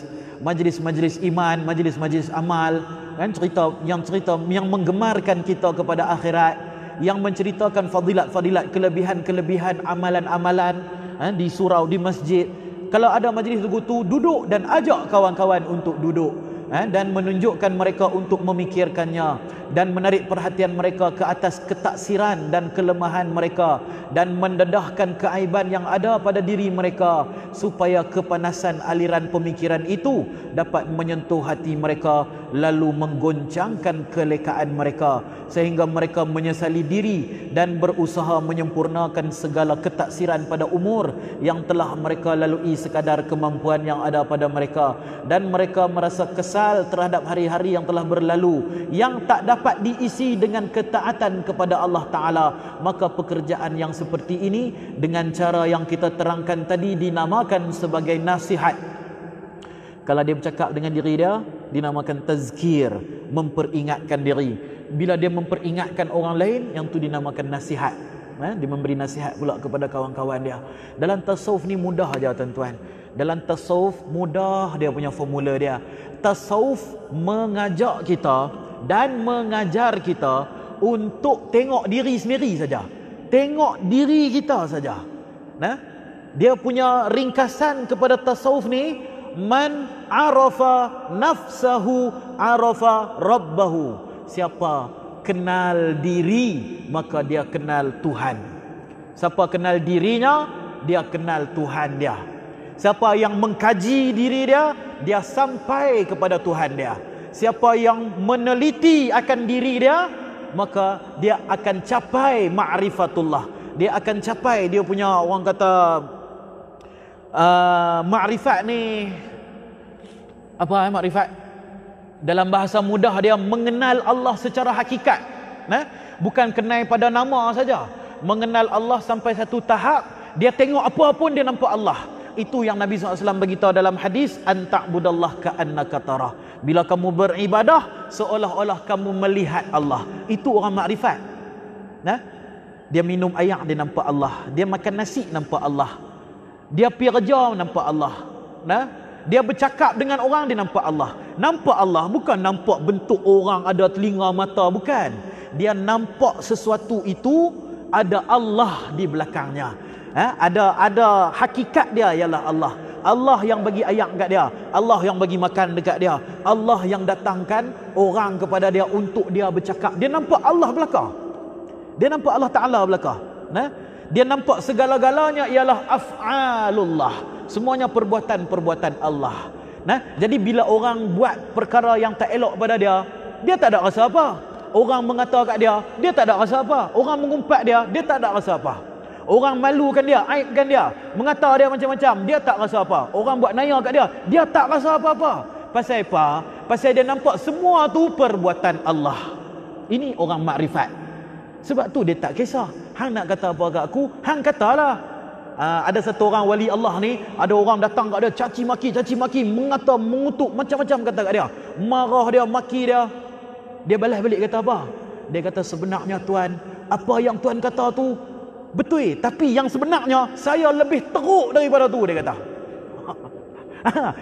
iman, majlis amal, kan, cerita yang menggemarkan kita kepada akhirat, yang menceritakan fadilat-fadilat, kelebihan-kelebihan amalan-amalan, di surau, di masjid. Kalau ada majlis begitu, duduk dan ajak kawan-kawan untuk duduk, dan menunjukkan mereka untuk memikirkannya, dan menarik perhatian mereka ke atas ketaksiran dan kelemahan mereka, dan mendedahkan keaiban yang ada pada diri mereka, supaya kepanasan aliran pemikiran itu dapat menyentuh hati mereka, lalu menggoncangkan kelekaan mereka, sehingga mereka menyesali diri dan berusaha menyempurnakan segala ketaksiran pada umur yang telah mereka lalui sekadar kemampuan yang ada pada mereka, dan mereka merasa kesal terhadap hari-hari yang telah berlalu yang tak dapat diisi dengan ketaatan kepada Allah Ta'ala. Maka pekerjaan yang seperti ini dengan cara yang kita terangkan tadi dinamakan sebagai nasihat. Kalau dia bercakap dengan diri dia, dinamakan tazkir, memperingatkan diri. Bila dia memperingatkan orang lain, yang tu dinamakan nasihat. Dia memberi nasihat pula kepada kawan-kawan dia. Dalam tasawuf ni mudah aja tuan-tuan. Dalam tasawuf mudah dia punya formula dia. Tasawuf mengajak kita dan mengajar kita untuk tengok diri sendiri saja. Tengok diri kita saja. Dia punya ringkasan kepada tasawuf ni, man arafa nafsahu arafa rabbahu. Siapa kenal diri, maka dia kenal Tuhan. Siapa kenal dirinya, dia kenal Tuhan dia. Siapa yang mengkaji diri dia, dia sampai kepada Tuhan dia. Siapa yang meneliti akan diri dia, maka dia akan capai ma'rifatullah. Dia akan capai, dia punya, orang kata ma'rifat ni apa ma'rifat? Dalam bahasa mudah, dia mengenal Allah secara hakikat. Bukan kenal pada nama saja. Mengenal Allah sampai satu tahap, dia tengok apa pun dia nampak Allah. Itu yang Nabi SAW beritahu dalam hadis, anta'budallah ka'annaka tarah. Bila kamu beribadah, seolah-olah kamu melihat Allah. Itu orang makrifat. Dia minum air, dia nampak Allah. Dia makan nasi, nampak Allah. Dia pergi kerja, nampak Allah. Dia bercakap dengan orang, dia nampak Allah. Nampak Allah bukan nampak bentuk orang, ada telinga, mata, bukan. Dia nampak sesuatu itu, ada Allah di belakangnya. Ada hakikat dia ialah Allah. Allah yang bagi air dekat dia, Allah yang bagi makan dekat dia, Allah yang datangkan orang kepada dia untuk dia bercakap. Dia nampak Allah belakang. Dia nampak Allah Ta'ala belakang. Dia nampak segala-galanya ialah af'alullah. Semuanya perbuatan-perbuatan Allah. Jadi bila orang buat perkara yang tak elok pada dia, dia tak ada rasa apa. Orang mengata kat dia, dia tak ada rasa apa. Orang mengumpat dia, dia tak ada rasa apa. Orang malukan dia, aibkan dia, mengata dia macam-macam, dia tak rasa apa. Orang buat naya kat dia, dia tak rasa apa-apa. Pasal apa? Pasal dia nampak semua tu perbuatan Allah. Ini orang makrifat. Sebab tu dia tak kisah. Hang nak kata apa kat aku, hang katalah. Ada satu orang wali Allah ni, ada orang datang kat dia, caci maki, mengata, mengutuk, macam-macam kata kat dia. Marah dia, maki dia. Dia balas balik kata apa? Dia kata, sebenarnya Tuan, apa yang Tuan kata tu betul, tapi yang sebenarnya saya lebih teruk daripada tu, dia kata.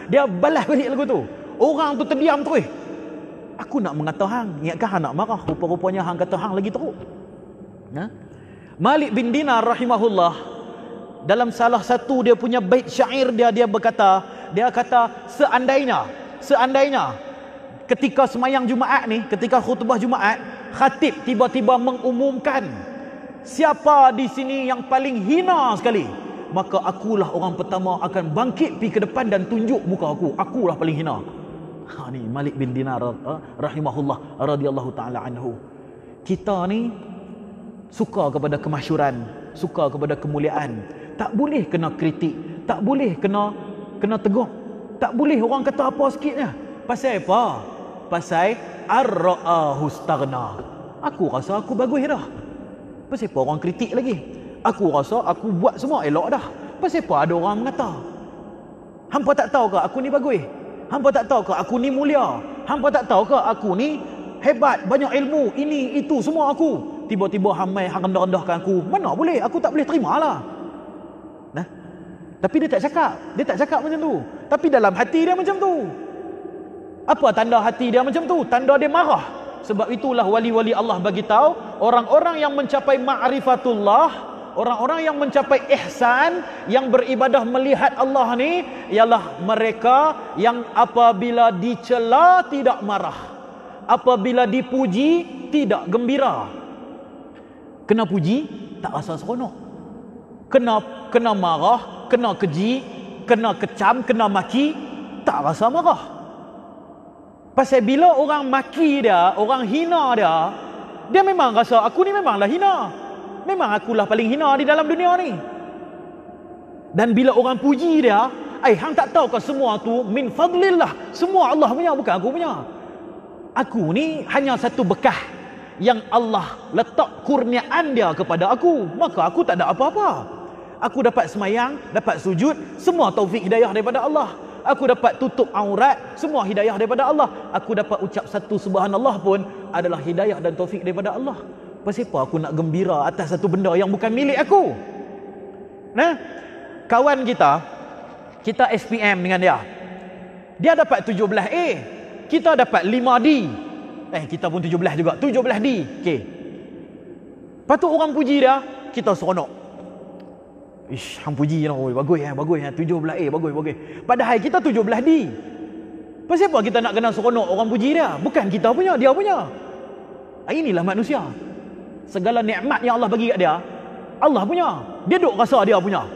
Dia balas balik lagu tu. Orang tu terdiam terus. Aku nak mengata hang, ingatkah hang nak marah? Rupa-rupanya hang kata hang lagi teruk. Malik bin Dinar rahimahullah, dalam salah satu dia punya bait syair dia berkata, dia kata, seandainya ketika semayang Jumaat ni, ketika khutbah Jumaat, khatib tiba-tiba mengumumkan, siapa di sini yang paling hina sekali, maka akulah orang pertama akan bangkit pergi ke depan dan tunjuk muka aku. Akulah paling hina. Ni Malik bin Dinar rahimahullah radhiyallahu taala anhu. Kita ni suka kepada kemasyhuran, suka kepada kemuliaan. Tak boleh kena kritik, tak boleh kena tegur. Tak boleh orang kata apa sikitnya. Pasal apa? Pasal ar-ra'ahu staghna. Aku rasa aku bagus dah. Pasal apa orang kritik lagi? Aku rasa aku buat semua elok dah. Pasal apa ada orang mengata? Hampa tak tahu ke aku ni bagus? Hampa tak tahu ke aku ni mulia? Hampa tak tahu ke aku ni hebat, banyak ilmu, ini, itu, semua aku. Tiba-tiba hang rendah-rendahkan aku. Mana boleh? Aku tak boleh terima lah. Tapi dia tak cakap. Dia tak cakap macam tu. Tapi dalam hati dia macam tu. Apa tanda hati dia macam tu? Tanda dia marah. Sebab itulah wali-wali Allah bagi tahu, orang-orang yang mencapai ma'rifatullah, orang-orang yang mencapai ihsan, yang beribadah melihat Allah ni, ialah mereka yang apabila dicela tidak marah, apabila dipuji tidak gembira. Kena puji tak rasa seronok, kena marah, kena keji, kena kecam, kena maki, tak rasa marah. Pasal bila orang maki dia, orang hina dia, dia memang rasa aku ni memanglah hina. Memang akulah paling hina di dalam dunia ni. Dan bila orang puji dia, hang tak tahu ke semua tu min fadlillah. Semua Allah punya, bukan aku punya. Aku ni hanya satu bekah yang Allah letak kurniaan dia kepada aku. Maka aku tak ada apa-apa. Aku dapat semayang, dapat sujud, semua taufik hidayah daripada Allah. Aku dapat tutup aurat, semua hidayah daripada Allah. Aku dapat ucap satu subhanallah pun adalah hidayah dan taufik daripada Allah. Pasal apa aku nak gembira atas satu benda yang bukan milik aku? Kawan kita SPM dengan dia. Dia dapat 17A, kita dapat 5D. Kita pun 17 juga, 17D. Okey. Patut orang puji dia, kita seronok. Ish, hang puji lah, bagus 17A, bagus. Padahal kita 17D. Pasal apa kita nak kena seronok orang puji dia? Bukan kita punya, dia punya. Inilah manusia. Segala nikmat yang Allah bagi kat dia, Allah punya. Dia duk rasa dia punya.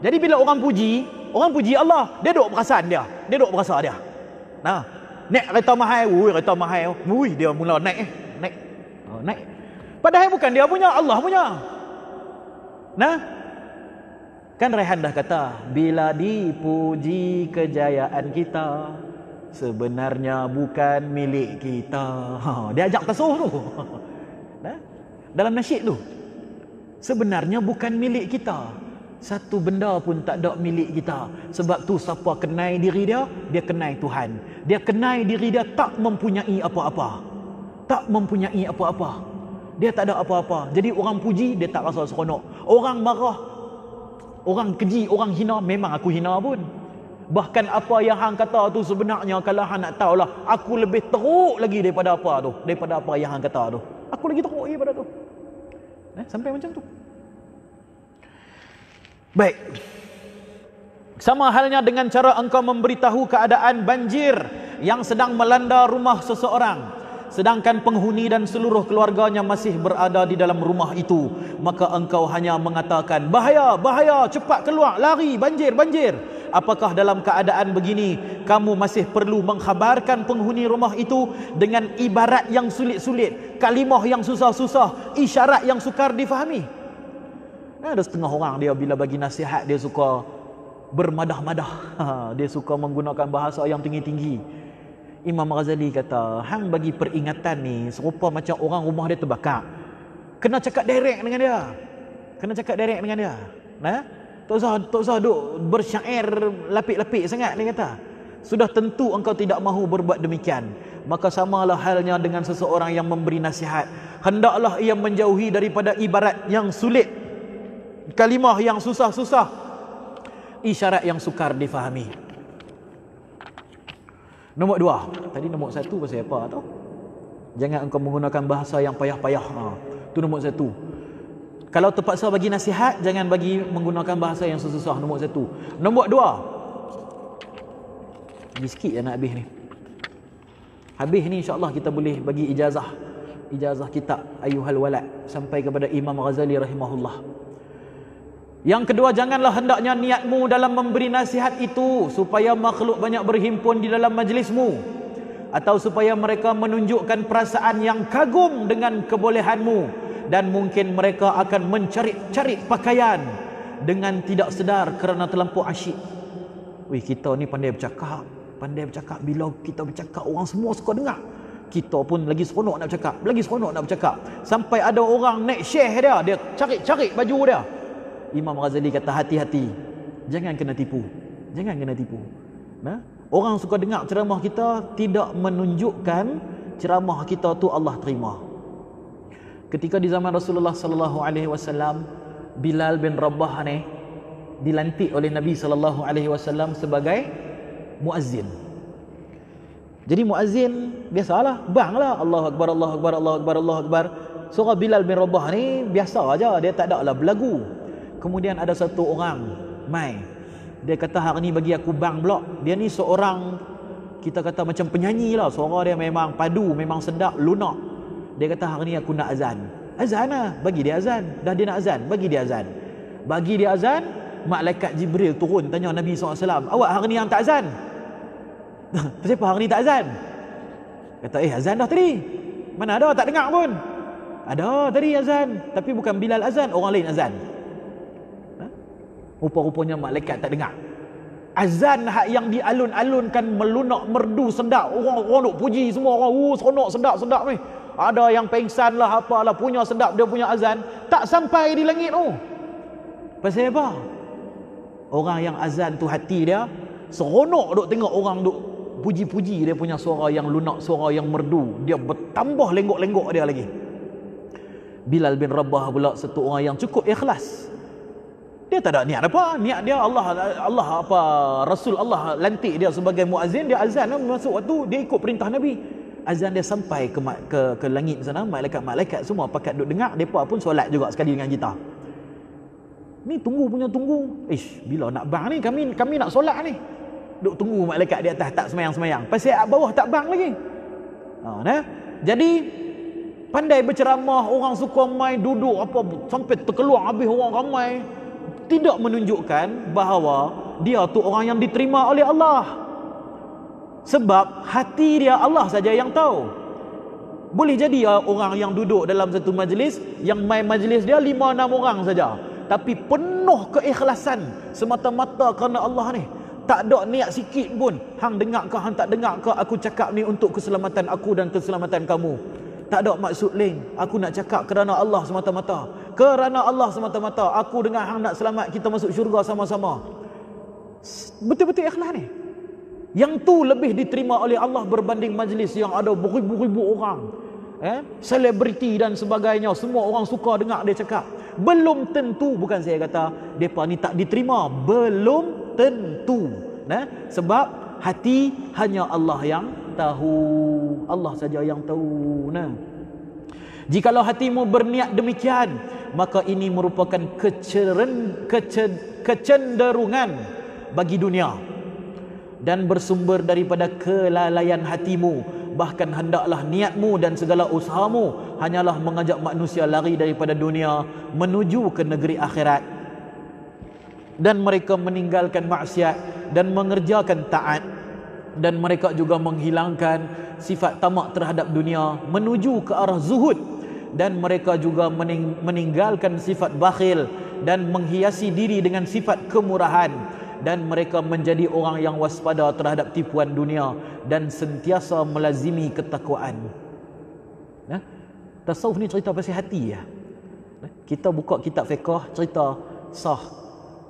Jadi bila orang puji Allah, dia duk perasan dia. Dia duk berasa dia. Nah, naik kereta mahal, kereta mahal. Dia mula naik. Naik. Padahal bukan dia punya, Allah punya. Nah, kan Rehan dah kata, bila dipuji kejayaan kita, sebenarnya bukan milik kita. Dia ajak tasawuf tu. Nah, dalam nasyid tu, sebenarnya bukan milik kita. Satu benda pun tak ada milik kita. Sebab tu siapa kenai diri dia, dia kenai Tuhan. Dia kenai diri dia tak mempunyai apa-apa. Tak mempunyai apa-apa. Dia tak ada apa-apa. Jadi orang puji, dia tak rasa seronok. Orang marah, orang keji, orang hina, memang aku hina pun. Bahkan apa yang hang kata tu sebenarnya, kalau hang nak tahulah, aku lebih teruk lagi daripada apa tu. Daripada apa yang hang kata tu. Aku lagi teruk daripada tu. Sampai macam tu. Baik. Sama halnya dengan cara engkau memberitahu keadaan banjir yang sedang melanda rumah seseorang, sedangkan penghuni dan seluruh keluarganya masih berada di dalam rumah itu, maka engkau hanya mengatakan, bahaya, bahaya, cepat keluar, lari, banjir, banjir. Apakah dalam keadaan begini kamu masih perlu mengkhabarkan penghuni rumah itu dengan ibarat yang sulit-sulit, kalimah yang susah-susah, isyarat yang sukar difahami? Ada setengah orang dia bila bagi nasihat, dia suka bermadah-madah. Dia suka menggunakan bahasa yang tinggi-tinggi. Imam Ghazali kata, hang bagi peringatan ni serupa macam orang rumah dia terbakar. Kena cakap direct dengan dia. Kena cakap direct dengan dia. Tak usah duk bersyair lapik-lapik sangat, dia kata. Sudah tentu engkau tidak mahu berbuat demikian. Maka samalah halnya dengan seseorang yang memberi nasihat. Hendaklah ia menjauhi daripada ibarat yang sulit, kalimah yang susah-susah, isyarat yang sukar difahami. Nombor 2. Tadi nombor 1 pasal apa tau? Jangan engkau menggunakan bahasa yang payah-payah. Tu nombor 1. Kalau terpaksa bagi nasihat, jangan bagi menggunakan bahasa yang susah-susah. Nombor 1. Nombor 2. Lagi sikit nak habis ni. Habis ni insya-Allah kita boleh bagi ijazah kitab Ayyuhal Walad sampai kepada Imam Ghazali rahimahullah. Yang kedua, janganlah hendaknya niatmu dalam memberi nasihat itu supaya makhluk banyak berhimpun di dalam majlismu, atau supaya mereka menunjukkan perasaan yang kagum dengan kebolehanmu, dan mungkin mereka akan mencari pakaian dengan tidak sedar kerana terlampau asyik. Kita ni pandai bercakap. Bila kita bercakap, orang semua suka dengar. Kita pun lagi seronok nak bercakap. Sampai ada orang naik share dia cari baju dia. Imam Ghazali kata, hati-hati, jangan kena tipu. Orang suka dengar ceramah kita, tidak menunjukkan ceramah kita tu Allah terima. Ketika di zaman Rasulullah sallallahu alaihi wasallam, Bilal bin Rabah ni dilantik oleh Nabi sallallahu alaihi wasallam sebagai muazzin. Jadi muazzin biasalah, banglah Allahu akbar, Allahu akbar, Allahu akbar, Allahu akbar. Surah Bilal bin Rabah ni biasa aja, dia tak ada lah berlagu. Kemudian ada satu orang dia kata, hari ni bagi aku bang pula. Dia ni seorang, kita kata macam penyanyi lah, suara dia memang padu, memang sedap, lunak. Dia kata, hari ni aku nak azan lah, bagi dia azan. Dah dia nak azan, bagi dia azan. Malaikat Jibril turun tanya Nabi SAW, awak hari ni yang tak azan? Kenapa hari ni tak azan? Kata, azan dah tadi. Mana ada, tak dengar pun. Ada tadi azan, tapi bukan Bilal azan, orang lain azan. Rupa-rupanya malaikat tak dengar. Azan yang dialun-alunkan melunak, merdu, sedap. Orang duk puji semua orang. Seronok, sedap ni. Ada yang pengsan lah, apalah, punya sedap dia punya azan. Tak sampai di langit tu. Pasal apa? Orang yang azan tu hati dia seronok duk tengok orang duk puji-puji dia punya suara yang lunak, suara yang merdu. Dia bertambah lenggok-lenggok dia lagi. Bilal bin Rabah pula satu orang yang cukup ikhlas. Dia tak ada niat apa. Niat dia Rasul Allah lantik dia sebagai muazzin, dia azan masuk waktu, dia ikut perintah Nabi. Azan dia sampai ke langit sana, malaikat semua pakat duk dengar, depa pun solat juga sekali dengan kita. Ni tunggu. Bila nak bang ni, kami nak solat ni. Duk tunggu malaikat di atas tak semayang-semayang. Pasal bawah tak bang lagi. Jadi pandai berceramah, orang suka mai duduk sampai terkeluar habis orang ramai. tidak menunjukkan bahawa dia tu orang yang diterima oleh Allah. Sebab hati dia Allah saja yang tahu. Boleh jadi orang yang duduk dalam satu majlis, yang main majlis dia 5-6 orang saja, tapi penuh keikhlasan semata-mata kerana Allah ni. Tak ada niat sikit pun, hang dengar ke hang tak dengar ke aku cakap ni untuk keselamatan aku dan keselamatan kamu. Tak ada maksud lain. Aku nak cakap kerana Allah semata-mata. Kerana Allah semata-mata. Aku dengan hang nak selamat, kita masuk syurga sama-sama. Betul-betul ikhlas ni. Yang tu lebih diterima oleh Allah berbanding majlis yang ada beribu-ribu orang. Selebriti dan sebagainya. Semua orang suka dengar dia cakap. Belum tentu, bukan saya kata mereka ni tak diterima. Belum tentu. Sebab hati hanya Allah yang tahu. Allah saja yang tahu. Jikalau hatimu berniat demikian, maka ini merupakan kecenderungan bagi dunia dan bersumber daripada kelalaian hatimu. Bahkan hendaklah niatmu dan segala usahamu hanyalah mengajak manusia lari daripada dunia menuju ke negeri akhirat, dan mereka meninggalkan maksiat dan mengerjakan taat, dan mereka juga menghilangkan sifat tamak terhadap dunia menuju ke arah zuhud, dan mereka juga meninggalkan sifat bakhil dan menghiasi diri dengan sifat kemurahan, dan mereka menjadi orang yang waspada terhadap tipuan dunia dan sentiasa melazimi ketakwaan. Tasawuf ni cerita pasal hati ya. Kita buka kitab fiqh, cerita sah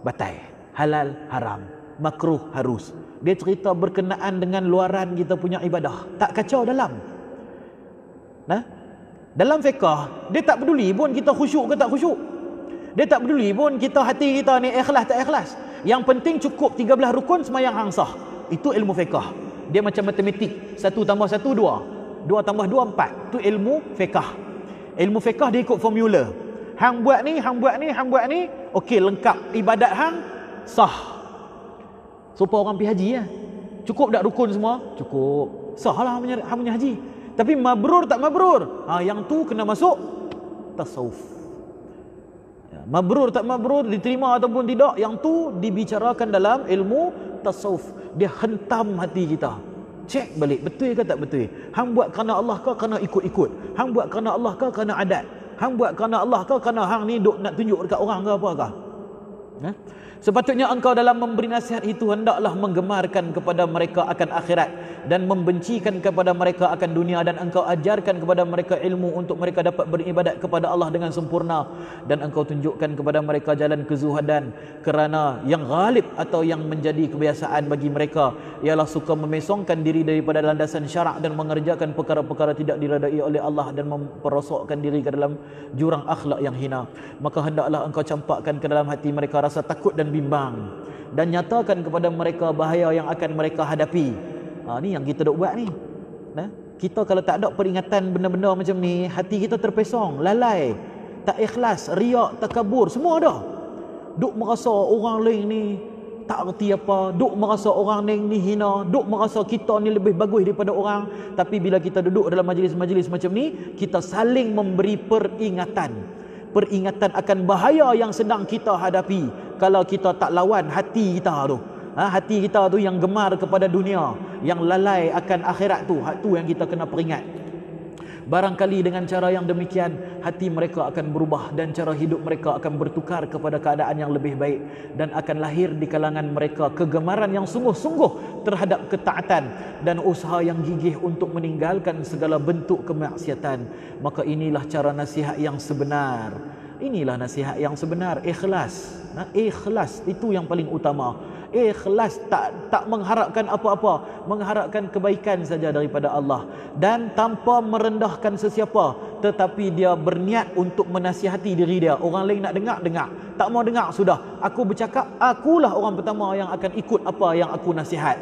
batal, halal haram, makruh harus. Dia cerita berkenaan dengan luaran kita punya ibadah, tak kacau dalam. Dalam fiqh dia tak peduli pun kita khusyuk ke tak khusyuk. Dia tak peduli pun kita hati kita ni ikhlas tak ikhlas. Yang penting cukup 13 rukun sembahyang hang sah. Itu ilmu fiqh. Dia macam matematik. 1 tambah 1 2. 2 tambah 2 4. Itu ilmu fiqh. Ilmu fiqh dia ikut formula. Hang buat ni, hang buat ni, hang buat ni, okey lengkap. Ibadat hang sah. Supaya orang pergi haji ya. Cukup tak rukun semua? Cukup. Sah lah hang punya haji. Tapi mabrur tak mabrur? Yang tu kena masuk tasawuf. Mabrur tak mabrur, diterima ataupun tidak, yang tu dibicarakan dalam ilmu tasawuf. Dia hentam hati kita. Cek balik, betul ke tak betul? Hang buat kerana Allah ke kerana ikut-ikut? Hang buat kerana Allah ke kerana adat? Hang buat kerana Allah ke kerana hang ni duk nak tunjuk dekat orang ke apakah? Sepatutnya engkau dalam memberi nasihat itu hendaklah menggemarkan kepada mereka akan akhirat dan membencikan kepada mereka akan dunia, dan engkau ajarkan kepada mereka ilmu untuk mereka dapat beribadat kepada Allah dengan sempurna, dan engkau tunjukkan kepada mereka jalan kezuhadan, kerana yang ghalib atau yang menjadi kebiasaan bagi mereka ialah suka memesongkan diri daripada landasan syarak dan mengerjakan perkara-perkara tidak diredai oleh Allah dan memperosokkan diri ke dalam jurang akhlak yang hina. Maka hendaklah engkau campakkan ke dalam hati mereka rasa takut dan bimbang, dan nyatakan kepada mereka bahaya yang akan mereka hadapi. Ni yang kita duk buat ni. Kita kalau tak ada peringatan benda-benda macam ni, hati kita terpesong, lalai, tak ikhlas, riak, takabur, semua ada. Duk merasa orang lain ni tak erti apa, duk merasa orang lain ni hina, duk merasa kita ni lebih bagus daripada orang. Tapi bila kita duduk dalam majlis-majlis macam ni, kita saling memberi peringatan akan bahaya yang sedang kita hadapi kalau kita tak lawan hati kita tu. Hati kita tu yang gemar kepada dunia, yang lalai akan akhirat tu, yang kita kena peringat. Barangkali dengan cara yang demikian, hati mereka akan berubah dan cara hidup mereka akan bertukar kepada keadaan yang lebih baik, dan akan lahir di kalangan mereka kegemaran yang sungguh-sungguh terhadap ketaatan dan usaha yang gigih untuk meninggalkan segala bentuk kemaksiatan. Maka inilah cara nasihat yang sebenar. Inilah nasihat yang sebenar. Ikhlas. Ikhlas itu yang paling utama. Ikhlas, tak mengharapkan apa-apa, mengharapkan kebaikan saja daripada Allah, dan tanpa merendahkan sesiapa, tetapi dia berniat untuk menasihati diri dia. Orang lain nak dengar, tak mau dengar sudah. Aku bercakap, akulah orang pertama yang akan ikut apa yang aku nasihat.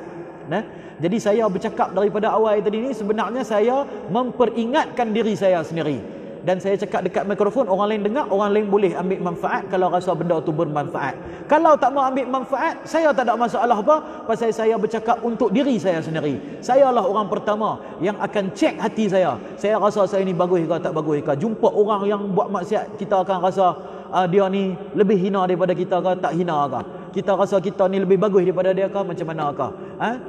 Jadi saya bercakap daripada awal tadi ni, sebenarnya saya memperingatkan diri saya sendiri. Dan saya cakap dekat mikrofon, orang lain dengar, orang lain boleh ambil manfaat kalau rasa benda tu bermanfaat. Kalau tak mau ambil manfaat, saya tak ada masalah apa, pasal saya bercakap untuk diri saya sendiri. Sayalah orang pertama yang akan cek hati saya. Saya rasa saya ni bagus ke tak bagus ke. Jumpa orang yang buat maksiat, kita akan rasa dia ni lebih hina daripada kita ke, tak hina ke? Kita rasa kita ni lebih bagus daripada dia ke, macam mana ke?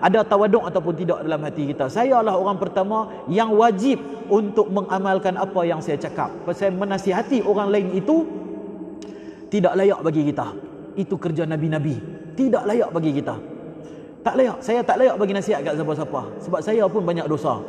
Ada tawaduk ataupun tidak dalam hati kita? Saya lah orang pertama yang wajib untuk mengamalkan apa yang saya cakap. Pasal menasihati orang lain itu tidak layak bagi kita. Itu kerja Nabi-Nabi. Tidak layak bagi kita. Tak layak. Saya tak layak bagi nasihat kat siapa-siapa. Sebab saya pun banyak dosa.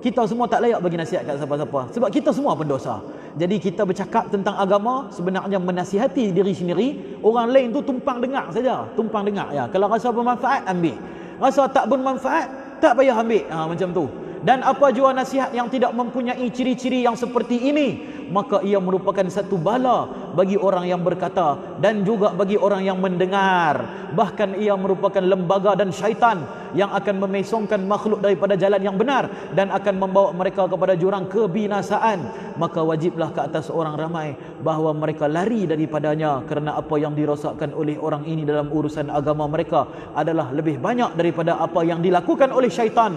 Kita semua tak layak bagi nasihat kat siapa-siapa. Sebab kita semua pun dosa. Jadi kita bercakap tentang agama, sebenarnya menasihati diri sendiri. Orang lain tu tumpang dengar saja. Tumpang dengar ya. Kalau rasa bermanfaat, ambil. Rasa tak bermanfaat, tak payah ambil. Macam tu. Dan apa jua nasihat yang tidak mempunyai ciri-ciri yang seperti ini, maka ia merupakan satu bala bagi orang yang berkata dan juga bagi orang yang mendengar. Bahkan ia merupakan lembaga dan syaitan yang akan memesongkan makhluk daripada jalan yang benar dan akan membawa mereka kepada jurang kebinasaan. Maka wajiblah ke atas orang ramai bahawa mereka lari daripadanya, kerana apa yang dirosakkan oleh orang ini dalam urusan agama mereka adalah lebih banyak daripada apa yang dilakukan oleh syaitan.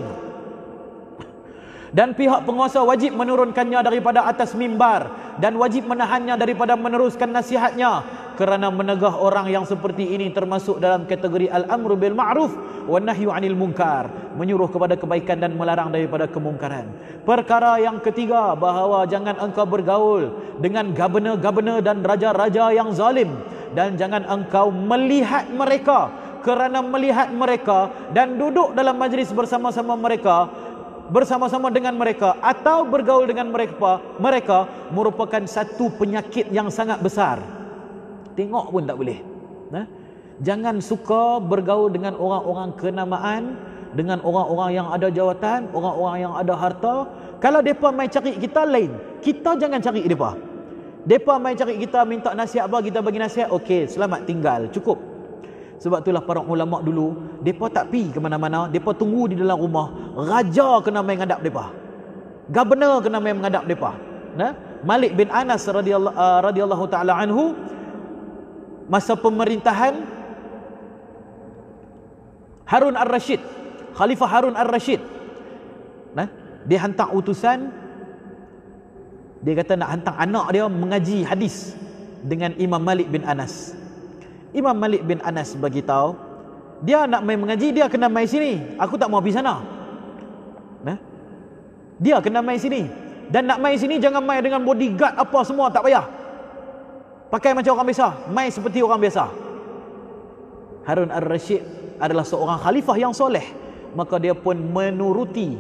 Dan pihak penguasa wajib menurunkannya daripada atas mimbar dan wajib menahannya daripada meneruskan nasihatnya, kerana menegah orang yang seperti ini termasuk dalam kategori al-amru bil ma'ruf wa nahyu 'anil munkar, menyuruh kepada kebaikan dan melarang daripada kemungkaran. Perkara yang ketiga, bahawa jangan engkau bergaul dengan governor-governor dan raja-raja yang zalim, dan jangan engkau melihat mereka, kerana melihat mereka dan duduk dalam majlis bersama-sama dengan mereka atau bergaul dengan mereka merupakan satu penyakit yang sangat besar. Tengok pun tak boleh. Jangan suka bergaul dengan orang-orang kenamaan, dengan orang-orang yang ada jawatan, orang-orang yang ada harta. Kalau mereka mai cari kita lain, kita jangan cari mereka. Mereka mai cari kita, minta nasihat apa, kita bagi nasihat, okey, selamat tinggal, cukup. Sebab itulah para ulama dulu, mereka tak pi ke mana-mana, mereka tunggu di dalam rumah. Raja kena main menghadap mereka, governor kena main menghadap mereka. Malik bin Anas radhiyallahu taala anhu, masa pemerintahan Harun ar-Rashid, Khalifah Harun ar-Rashid, dia hantar utusan. Dia kata nak hantar anak dia mengaji hadis dengan Imam Malik bin Anas. Imam Malik bin Anas beritahu, dia nak main mengaji, dia kena main sini. Aku tak mau pergi sana. Dia kena main sini. Dan nak main sini jangan main dengan bodyguard apa semua, tak payah. Pakai macam orang biasa, main seperti orang biasa. Harun ar-Rashid adalah seorang khalifah yang soleh, maka dia pun menuruti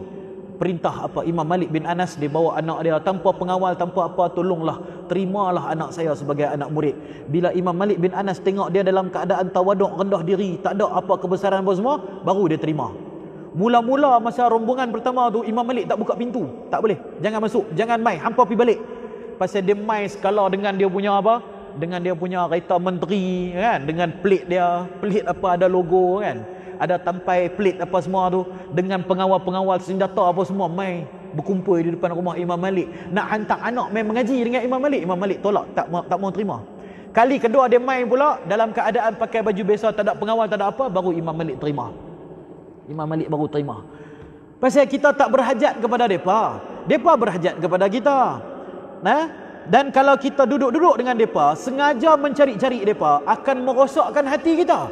perintah Imam Malik bin Anas. Dia bawa anak dia tanpa pengawal, tanpa apa, tolonglah, terimalah anak saya sebagai anak murid. Bila Imam Malik bin Anas tengok dia dalam keadaan tawaduk, rendah diri, tak ada apa kebesaran apa semua, baru dia terima. Mula-mula masa rombongan pertama tu, Imam Malik tak buka pintu, tak boleh, jangan masuk, jangan mai, hampa pergi balik. Pasal dia mai skala dengan dia punya apa, dengan dia punya kereta menteri kan, dengan plate dia, plate apa ada logo kan, ada tampai plate apa semua tu, dengan pengawal-pengawal senjata apa semua mai berkumpul di depan rumah Imam Malik, nak hantar anak mai mengaji dengan Imam Malik. Imam Malik tolak, tak mau terima. Kali kedua dia mai pula dalam keadaan pakai baju biasa, tak ada pengawal, tak ada apa, baru Imam Malik terima. Imam Malik baru terima. Pasal kita tak berhajat kepada mereka, mereka berhajat kepada kita. Dan kalau kita duduk-duduk dengan mereka, sengaja mencari-cari mereka, akan merosakkan hati kita.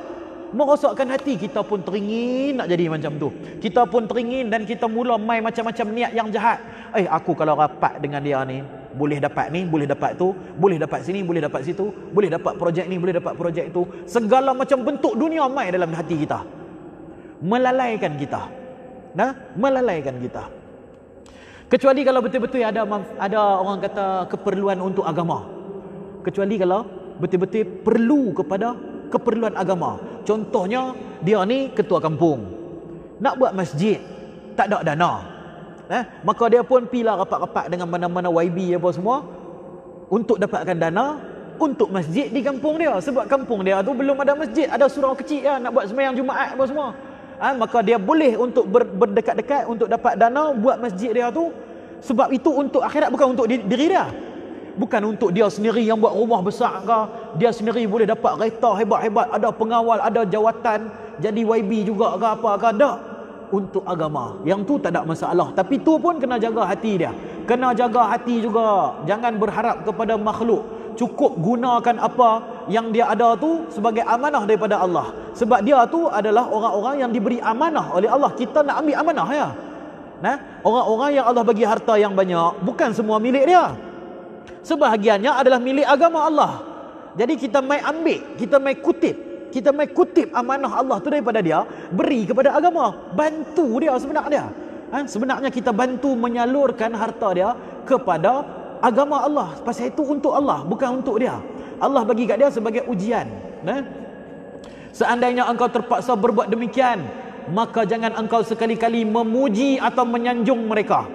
Merosakkan hati, kita pun teringin nak jadi macam tu. Kita pun teringin dan kita mula main macam-macam niat yang jahat. Aku kalau rapat dengan dia ni, boleh dapat ni, boleh dapat tu, boleh dapat sini, boleh dapat situ, boleh dapat projek ni, boleh dapat projek tu. Segala macam bentuk dunia main dalam hati kita, melalaikan kita. Melalaikan kita. Kecuali kalau betul-betul ada orang kata keperluan untuk agama. Kecuali kalau betul-betul perlu kepada keperluan agama. Contohnya dia ni ketua kampung, nak buat masjid, tak ada dana, maka dia pun pilah rapat-rapat dengan mana-mana YB apa semua untuk dapatkan dana untuk masjid di kampung dia. Sebab kampung dia tu belum ada masjid, ada surau kecil nak buat sembahyang Jumaat apa semua. Maka dia boleh untuk berdekat-dekat untuk dapat dana buat masjid dia tu. Sebab itu untuk akhirat, bukan untuk diri dia. Bukan untuk dia sendiri yang buat rumah besar ke, dia sendiri boleh dapat kereta hebat-hebat, ada pengawal, ada jawatan, jadi YB juga ke apa ke, tak. Untuk agama. Yang tu tak ada masalah. Tapi tu pun kena jaga hati dia. Kena jaga hati juga. Jangan berharap kepada makhluk. cukup gunakan apa yang dia ada tu sebagai amanah daripada Allah. Sebab dia tu adalah orang-orang yang diberi amanah oleh Allah. Kita nak ambil amanah ya. Nah, orang-orang yang Allah bagi harta yang banyak bukan semua milik dia. Sebahagiannya adalah milik agama Allah. Jadi kita mai ambil, kita mai kutip amanah Allah tu daripada dia, beri kepada agama, bantu dia sebenarnya. Sebenarnya kita bantu menyalurkan harta dia kepada agama Allah. Pasal itu untuk Allah, bukan untuk dia. Allah bagi kat dia sebagai ujian. Seandainya engkau terpaksa berbuat demikian, maka jangan engkau sekali-kali memuji atau menyanjung mereka.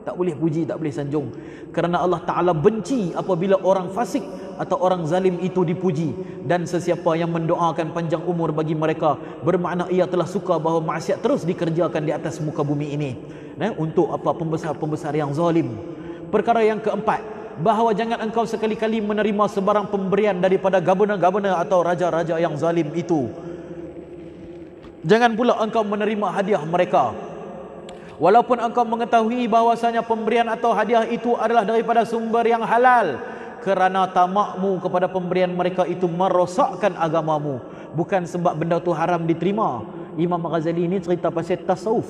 Tak boleh puji, tak boleh sanjung. Kerana Allah Ta'ala benci apabila orang fasik atau orang zalim itu dipuji. Dan sesiapa yang mendoakan panjang umur bagi mereka, bermakna ia telah suka bahawa maksiat terus dikerjakan di atas muka bumi ini. Untuk apa? Pembesar-pembesar yang zalim. Perkara yang keempat, bahawa jangan engkau sekali-kali menerima sebarang pemberian daripada governor-governor atau raja-raja yang zalim itu. Jangan pula engkau menerima hadiah mereka, walaupun engkau mengetahui bahawasanya pemberian atau hadiah itu adalah daripada sumber yang halal, kerana tamakmu kepada pemberian mereka itu merosakkan agamamu, bukan sebab benda tu haram diterima. Imam Ghazali ni cerita pasal tasawuf.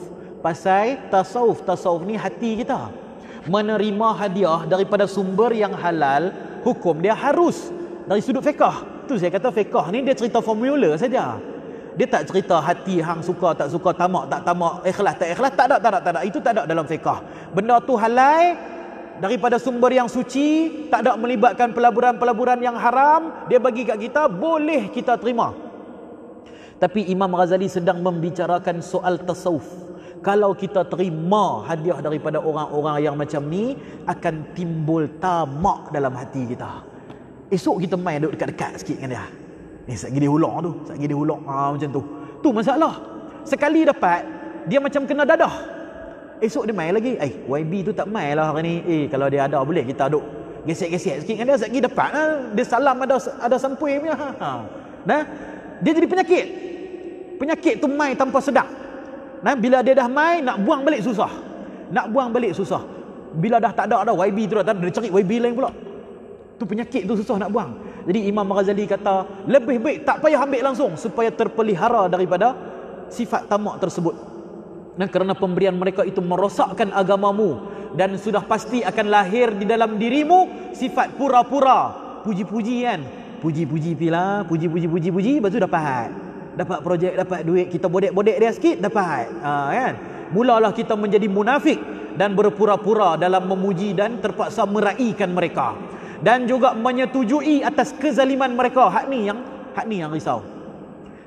Tasawuf ni hati kita. Menerima hadiah daripada sumber yang halal, hukum dia harus dari sudut fiqh. Tu saya kata fiqh ni dia cerita formula saja. Dia tak cerita hati hang suka tak suka, tamak tak tamak, ikhlas tak ikhlas, tak ada. Itu tak ada dalam fiqh. Benda tu halal daripada sumber yang suci, tak ada melibatkan pelaburan-pelaburan yang haram, dia bagi kat kita, boleh kita terima. Tapi Imam Ghazali sedang membicarakan soal tasawuf. Kalau kita terima hadiah daripada orang-orang yang macam ni, akan timbul tamak dalam hati kita. Esok kita main duduk dekat-dekat sikit dengan dia. Satgi dia hulak tu, satgi dia hulak, macam tu. Tu masalah. Sekali dapat, dia macam kena dadah. Esok dia main lagi. YB tu tak main lah hari ni. Kalau dia ada boleh kita duk gesek-gesek sikit dengan dia, satgi dapat lah. Dia salam ada sampui punya. Nah, dia jadi penyakit. Penyakit tu main tanpa sedar. Nah, bila dia dah main, nak buang balik susah. Bila dah tak ada YB tu dah tak ada, dia cari YB lain pula. Tu penyakit tu susah nak buang. Jadi Imam Ghazali kata, lebih baik tak payah ambil langsung supaya terpelihara daripada sifat tamak tersebut. Dan kerana pemberian mereka itu merosakkan agamamu, dan sudah pasti akan lahir di dalam dirimu sifat pura-pura, puji-puji kan. Puji-puji pila, puji, lepas tu dapat projek, dapat duit, kita bodek-bodek dia sikit, dapat. Kan? Mulalah kita menjadi munafik dan berpura-pura dalam memuji dan terpaksa meraihkan mereka. Dan juga menyetujui atas kezaliman mereka. Hak ni yang risau.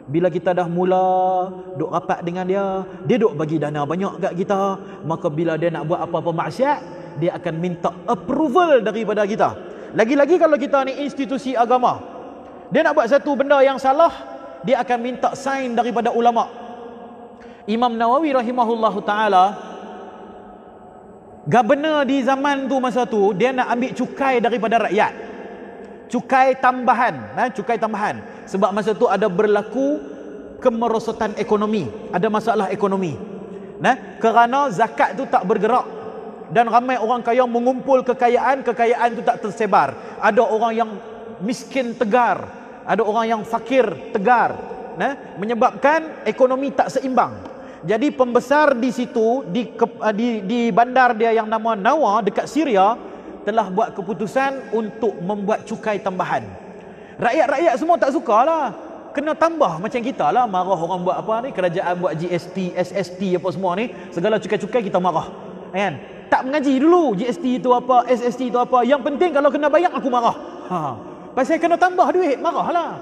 Bila kita dah mula duk rapat dengan dia duk bagi dana banyak kat kita, maka bila dia nak buat apa-apa maksiat, dia akan minta approval daripada kita. Lagi-lagi kalau kita ni institusi agama, dia nak buat satu benda yang salah, dia akan minta sign daripada ulama. Imam Nawawi rahimahullahu ta'ala, governor di zaman tu, masa tu dia nak ambil cukai daripada rakyat, cukai tambahan. Sebab masa tu ada berlaku kemerosotan ekonomi, ada masalah ekonomi. Kerana zakat tu tak bergerak dan ramai orang kaya mengumpul kekayaan tu tak tersebar. Ada orang yang miskin tegar, ada orang yang fakir tegar, menyebabkan ekonomi tak seimbang. Jadi pembesar di situ, di bandar dia yang nama Nawa dekat Syria, telah buat keputusan untuk membuat cukai tambahan. Rakyat-rakyat semua tak sukalah, kena tambah macam kita lah. Marah orang buat apa ni, kerajaan buat GST, SST apa semua ni, segala cukai-cukai kita marah, kan? Tak mengaji dulu GST itu apa, SST itu apa. Yang penting kalau kena bayar aku marah. Pasal kena tambah duit, marahlah.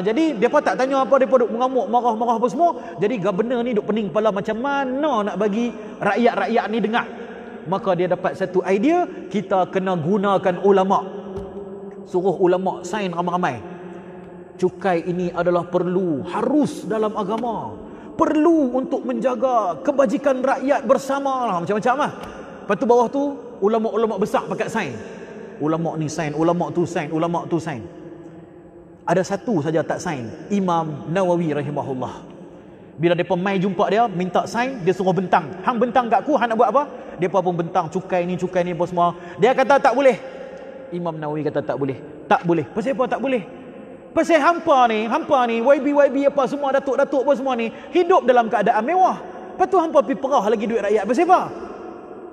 Jadi depa tak tanya apa, depa duk mengamuk, marah-marah apa semua. Jadi governor ni duk pening kepala macam mana nak bagi rakyat-rakyat ni dengar. Maka dia dapat satu idea, kita kena gunakan ulama. Suruh ulama sign ramai-ramai. Cukai ini adalah perlu, harus dalam agama. Perlu untuk menjaga kebajikan rakyat bersama lah, macam-macam lah. Lepas tu bawah tu ulama-ulama besar pakai sign. Ulama ni sign, ulama tu sign, ulama tu sign. Ada satu saja tak sign, Imam Nawawi rahimahullah. Bila depa mai jumpa dia, minta sign, dia suruh bentang. Hang bentang kat aku, hang nak buat apa? Depa pun bentang cukai ni apa semua. Dia kata tak boleh. Imam Nawawi kata tak boleh. Tak boleh. Pasal apa tak boleh? Pasal hampa ni, YB apa semua, datuk-datuk apa semua ni, hidup dalam keadaan mewah. Lepas tu hampa pergi perah lagi duit rakyat. Pasal apa?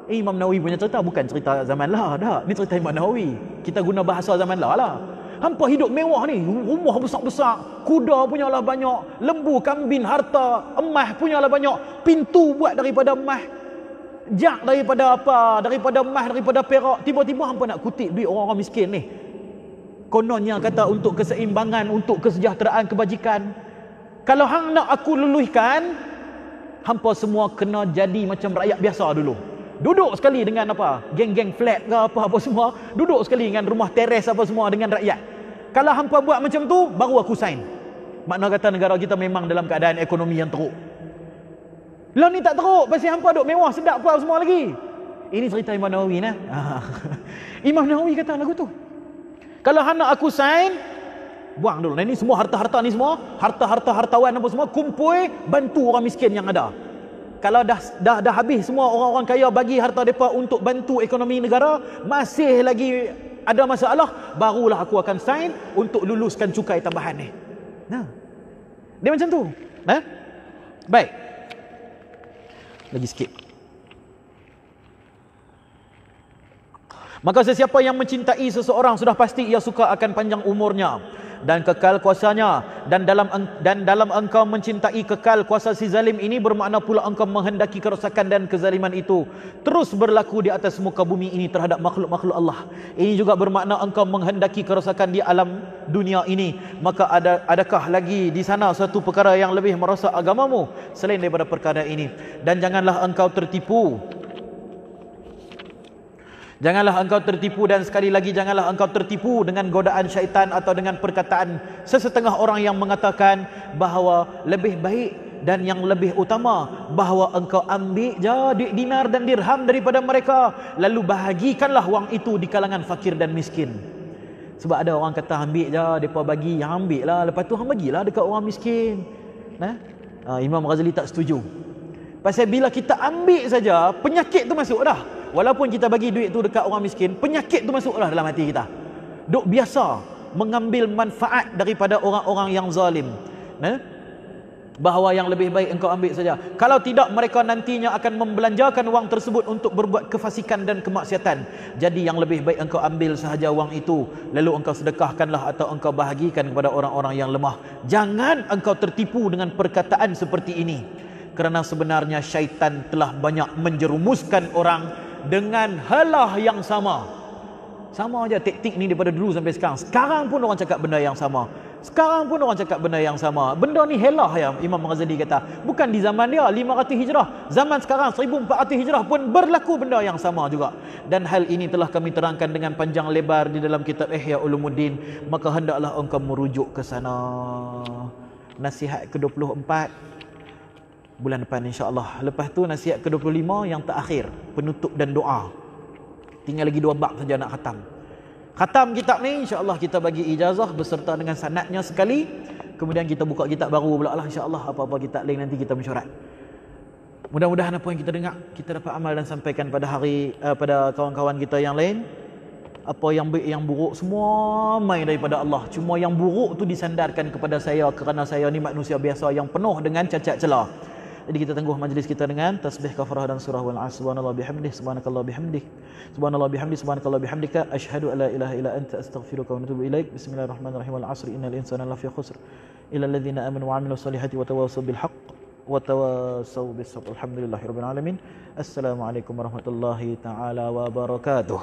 Imam Nawawi punya cerita bukan cerita zaman lah dah. Ni cerita Imam Nawawi. Kita guna bahasa zaman lah. Hampa hidup mewah ni, rumah besar-besar, kuda punyalah banyak, lembu, kambing, harta, emas punyalah banyak, pintu buat daripada emas, jak daripada apa, daripada emas, daripada perak. Tiba-tiba hampa nak kutip duit orang-orang miskin ni. Kononnya kata untuk keseimbangan, untuk kesejahteraan, kebajikan. Kalau hang nak aku luluhkan, hampa semua kena jadi macam rakyat biasa dulu. Duduk sekali dengan apa? Geng-geng flat ke apa-apa semua. Duduk sekali dengan rumah teres apa semua dengan rakyat. Kalau hampa buat macam tu, baru aku sign. Makna kata negara kita memang dalam keadaan ekonomi yang teruk. Lah ni tak teruk, pasal hampa duk mewah sedap apa semua lagi. Ini cerita Imam Nawawi nah. Imam Nawawi kata lagu tu. Kalau hang nak aku sign, buang dulu. Nah, ini semua harta-harta ni semua, harta-harta hartawan apa semua, kumpul bantu orang miskin yang ada. Kalau dah habis semua orang-orang kaya bagi harta mereka untuk bantu ekonomi negara, masih lagi ada masalah, barulah aku akan sign untuk luluskan cukai tambahan ni. Nah. Dia macam tu. Nah. Baik. Lagi sikit. Maka sesiapa yang mencintai seseorang sudah pasti ia suka akan panjang umurnya dan kekal kuasanya, dan dalam engkau mencintai kekal kuasa si zalim ini bermakna pula engkau menghendaki kerosakan dan kezaliman itu terus berlaku di atas muka bumi ini terhadap makhluk-makhluk Allah. Ini juga bermakna engkau menghendaki kerosakan di alam dunia ini. Maka adakah lagi di sana satu perkara yang lebih merosak agamamu selain daripada perkara ini? Dan janganlah engkau tertipu. Janganlah engkau tertipu, dan sekali lagi janganlah engkau tertipu dengan godaan syaitan atau dengan perkataan sesetengah orang yang mengatakan bahawa lebih baik dan yang lebih utama bahawa engkau ambil je duit dinar dan dirham daripada mereka, lalu bahagikanlah wang itu di kalangan fakir dan miskin. Sebab ada orang kata ambil je, mereka bagi, yang ambil lah, lepas tu hang bagilah dekat orang miskin. Nah, Imam Ghazali tak setuju. Pasal bila kita ambil saja, penyakit tu masuk dah. Walaupun kita bagi duit tu dekat orang miskin, penyakit tu masuklah dalam hati kita. Duk biasa mengambil manfaat daripada orang-orang yang zalim. Bahawa yang lebih baik engkau ambil saja. Kalau tidak, mereka nantinya akan membelanjakan wang tersebut untuk berbuat kefasikan dan kemaksiatan. Jadi yang lebih baik engkau ambil sahaja wang itu, lalu engkau sedekahkanlah atau engkau bahagikan kepada orang-orang yang lemah. Jangan engkau tertipu dengan perkataan seperti ini. Kerana sebenarnya syaitan telah banyak menjerumuskan orang dengan halah yang sama. Sama aja taktik ni daripada dulu sampai sekarang. Sekarang pun orang cakap benda yang sama. Sekarang pun orang cakap benda yang sama. Benda ni helah ya, Imam Ghazali kata. Bukan di zaman dia 500 Hijrah. Zaman sekarang 1400 Hijrah pun berlaku benda yang sama juga. Dan hal ini telah kami terangkan dengan panjang lebar di dalam kitab Ihya Ulumuddin. Maka hendaklah engkau merujuk ke sana. Nasihat ke-24 bulan depan insya-Allah. Lepas tu nasihat ke-25 yang terakhir, penutup dan doa. Tinggal lagi 2 bab saja nak khatam. Khatam kitab ni insya-Allah kita bagi ijazah beserta dengan sanadnya sekali. Kemudian kita buka kitab baru pula lah insya-Allah. Apa-apa kitab lain nanti kita mesyuarat. Mudah-mudahan apa yang kita dengar kita dapat amal dan sampaikan pada pada kawan-kawan kita yang lain. Apa yang baik yang buruk semua mai daripada Allah. Cuma yang buruk tu disandarkan kepada saya kerana saya ni manusia biasa yang penuh dengan cacat celah. Jadi kita tangguh majlis kita dengan tasbih kafarah dan surah wal asr. Subhanallah bihamdih, subhanakallah bihamdih, subhanallah bihamdih, subhanakallah bihamdika, asyhadu an la ilaha illa anta astaghfiruka wa atubu ilaik. Bismillahirrahmanirrahim. Wal asr innal insana lafi khusr illa alladhina amanu wa amilus solihati wa tawassaw bil haqq wa tawassaw bis sabr. Alhamdulillahirabbil alamin. Assalamualaikum warahmatullahi taala wabarakatuh.